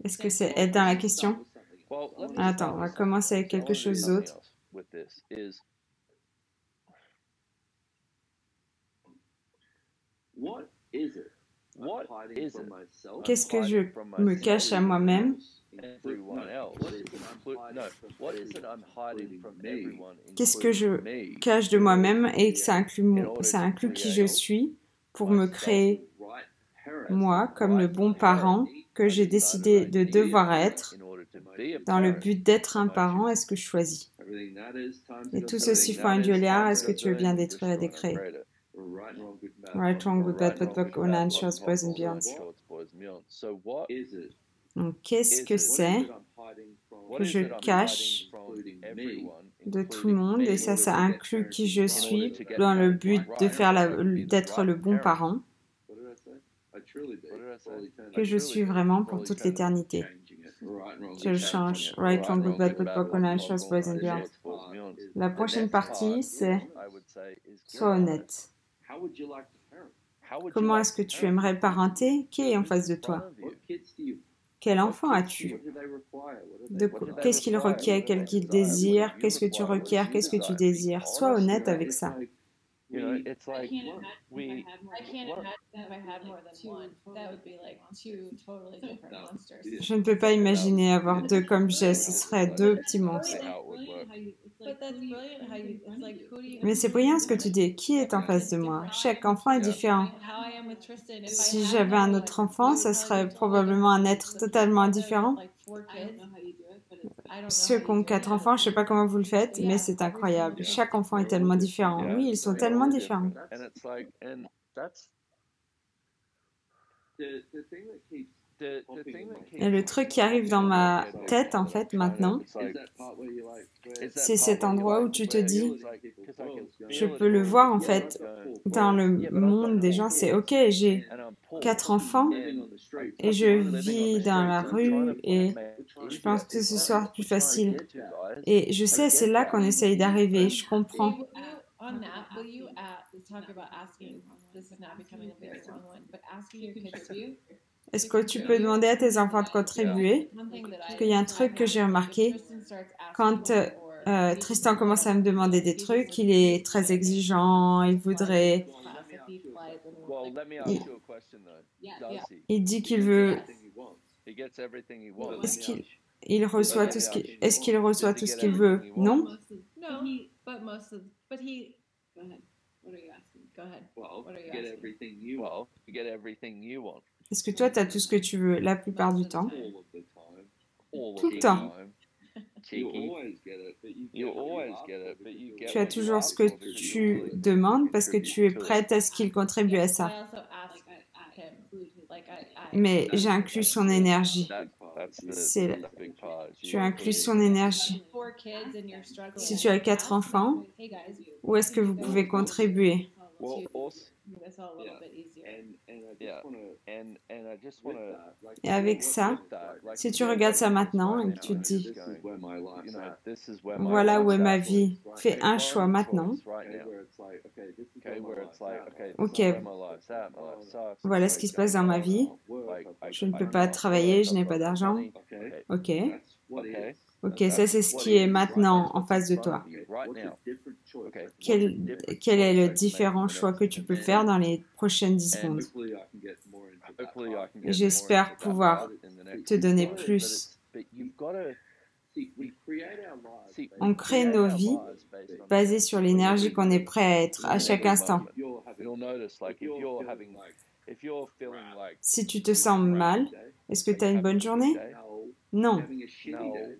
Est-ce que c'est être dans la question? Attends, on va commencer avec quelque chose d'autre. Qu'est-ce que je me cache à moi-même? Qu'est-ce que je cache de moi-même et que ça inclut qui je suis pour me créer moi comme le bon parent que j'ai décidé de devoir être dans le but d'être un parent? Est-ce que je choisis? Et tout ceci find you liar, est-ce que tu veux bien détruire et décréer? Right, wrong, good, bad, bad, book, nine, shorts, boys and beyond. Donc, qu'est-ce que c'est que je cache de tout le monde, et ça inclut qui je suis dans le but de faire d'être le bon parent que je suis vraiment pour toute l'éternité. Je le change. Right, wrong, good, bad, good, broken, anxious, boys and girls. La prochaine partie, c'est sois honnête. Comment est-ce que tu aimerais parenter? Qui est en face de toi? Quel enfant as-tu? Qu'est-ce qu'il requiert? Quel qu'il désire? Qu'est-ce que tu requiers? Qu'est-ce que tu désires? Sois honnête avec ça. You know, it's I like can't imagine we. I can't imagine if I had more than one. That would be like two totally different monsters. Je ne peux pas imaginer avoir deux comme j'ai. Ce serait deux petits monstres. But that's brilliant how you, it's like, who do you... Mais c'est brillant ce que tu dis. Qui est en face de moi? Chaque enfant est différent. How I am with Tristan, if I Si had j'avais un like autre enfant, ça serait probablement un être totalement différent. like 4 kids. I don't know Ceux how qui ont you do 4 it. enfants, je ne sais pas comment vous le faites, mais c'est incroyable. Chaque enfant est tellement différent. Oui, ils sont tellement différents. And it's like, and that's the thing that keeps. Et le truc qui arrive dans ma tête, en fait, maintenant, c'est cet endroit où tu te dis, je peux le voir, en fait, dans le monde des gens, c'est OK, j'ai 4 enfants et je vis dans la rue et je pense que ce soit plus facile. Et je sais, c'est là qu'on essaye d'arriver, je comprends. On that, will you talk about asking, this is not becoming a very long one, but asking your kids to do? Est-ce que tu peux demander à tes enfants de contribuer? Parce qu'il y a un truc que j'ai remarqué, quand Tristan commence à me demander des trucs, il est très exigeant, il voudrait... Il dit qu'il veut... Est-ce qu'il reçoit tout ce qu'il... Est-ce qu'il reçoit tout ce qu'il veut? Non? No, but he, go ahead. What are you asking? Go ahead. What are you asking? Well, you get everything you want. Est-ce que toi, tu as tout ce que tu veux la plupart du temps? Tout le temps. Tu as toujours ce que tu demandes parce que tu es prête à ce qu'il contribue à ça. Mais j'inclus son énergie. Tu inclus son énergie. Si tu as 4 enfants, où est-ce que vous pouvez contribuer? Et avec ça, si tu regardes ça maintenant et que tu te dis, voilà où est ma vie, fais un choix maintenant. Ok, voilà ce qui se passe dans ma vie. Je ne peux pas travailler, je n'ai pas d'argent. Ok. Ok, ça c'est ce qui est maintenant en face de toi. Quel est le différent choix que tu peux faire dans les prochaines 10 secondes? J'espère pouvoir te donner plus. On crée nos vies basées sur l'énergie qu'on est prêt à être à chaque instant. Si tu te sens mal, est-ce que tu as une bonne journée? Non.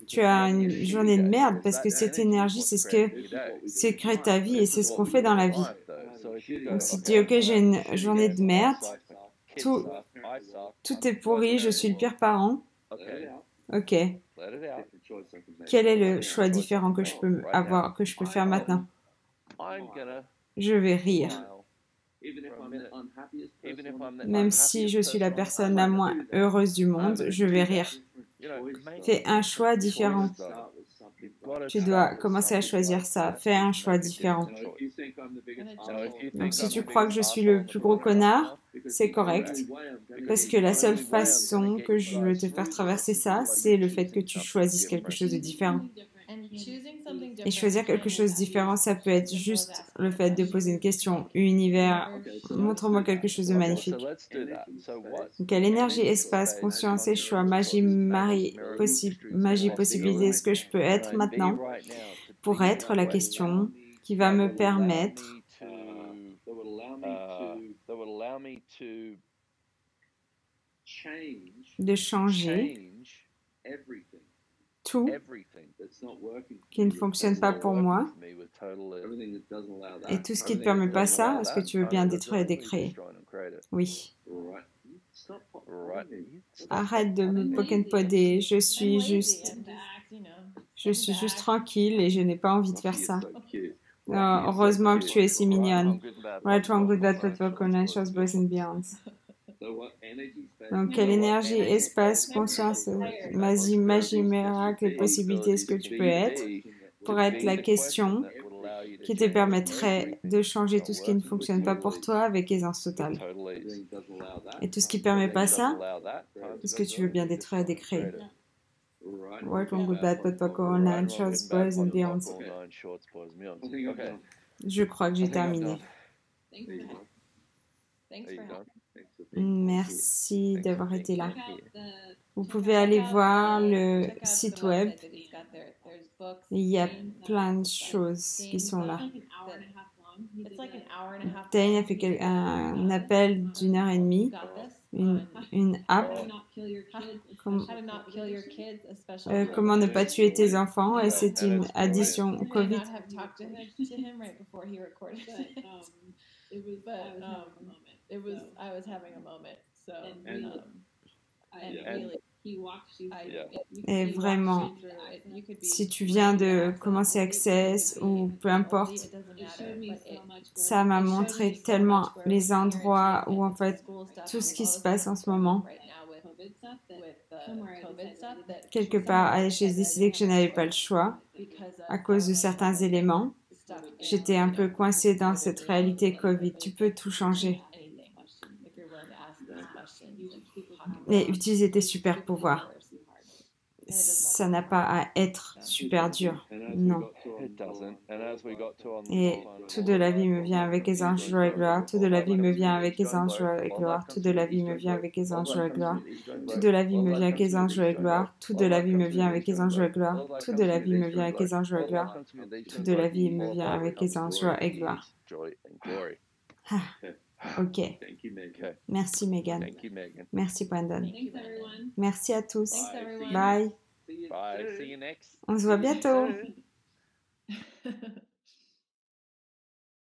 Tu as une journée de merde parce que cette énergie, c'est ce que crée ta vie et c'est ce qu'on fait dans la vie. Donc si tu dis, ok, j'ai une journée de merde, tout est pourri, je suis le pire parent. Ok. Quel est le choix différent que je peux avoir, que je peux faire maintenant? Je vais rire. Même si je suis la personne la moins heureuse du monde, je vais rire. Fais un choix différent. Tu dois commencer à choisir ça. Fais un choix différent. Donc si tu crois que je suis le plus gros connard, c'est correct. Parce que la seule façon que je veux te faire traverser ça, c'est le fait que tu choisisses quelque chose de différent. Et choisir quelque chose de différent, ça peut être juste le fait de poser une question. Univers, montre-moi quelque chose de magnifique. Donc, à l'énergie, espace, conscience et choix, magie, possibilité, est-ce que je peux être maintenant pour être la question qui va me permettre de changer tout qui ne fonctionne pas pour moi et tout ce qui ne te permet pas ça, est-ce que tu veux bien détruire et décréer? Oui. Arrête de me pokenpoder, je suis juste Je suis juste tranquille et je n'ai pas envie de faire ça. So cute. Oh, heureusement que tu es si mignonne. Right, Right, wrong, good, bad, bad, bad, conscious, boys and beyonds. So what energy space? Donc, quelle énergie, espace, conscience, magie, miracle et possibilité est-ce que tu peux être pour être la question qui te permettrait de changer tout ce qui ne fonctionne pas pour toi avec aisance totale. Et tout ce qui ne permet pas ça, est-ce que tu veux bien détruire et décréer? Right. Right, wrong, good, bad, bad, bad, conscious, boys and beyonds. Okay. Je crois que j'ai terminé. Thanks for helping. Thanks for helping. Merci d'avoir été là. Vous pouvez aller voir le site web. Il y a plein de choses qui sont là. Dane a fait un appel d'1h30, une app. Comment ne pas tuer tes enfants, et c'est une addition au Covid. I was having a moment. So, Et vraiment, si tu viens de commencer Access ou peu importe, ça m'a montré tellement les endroits où en fait tout ce qui se passe en ce moment. Quelque part, j'ai décidé que je n'avais pas le choix à cause de certains éléments. J'étais un peu coincée dans cette réalité Covid. Tu peux tout changer. Et utiliser tes super pouvoirs. Ça n'a pas à être super dur. Non. Et tout de la vie me vient avec aisance, joie et gloire. Tout de la vie me vient avec aisance, joie et gloire. Tout de la vie me vient avec aisance, joie et gloire. Tout de la vie me vient avec aisance, joie et gloire. Tout de la vie me vient avec aisance, joie et gloire. Tout de la vie me vient avec aisance, joie et gloire. Tout de la vie me vient avec aisance, joie et gloire. Ah, ok. Thank you, Megan. Merci Megan. Merci Brandon. thanks everyone. Merci à tous. Thanks everyone. Bye. Bye. See you next. On se voit bientôt. soon.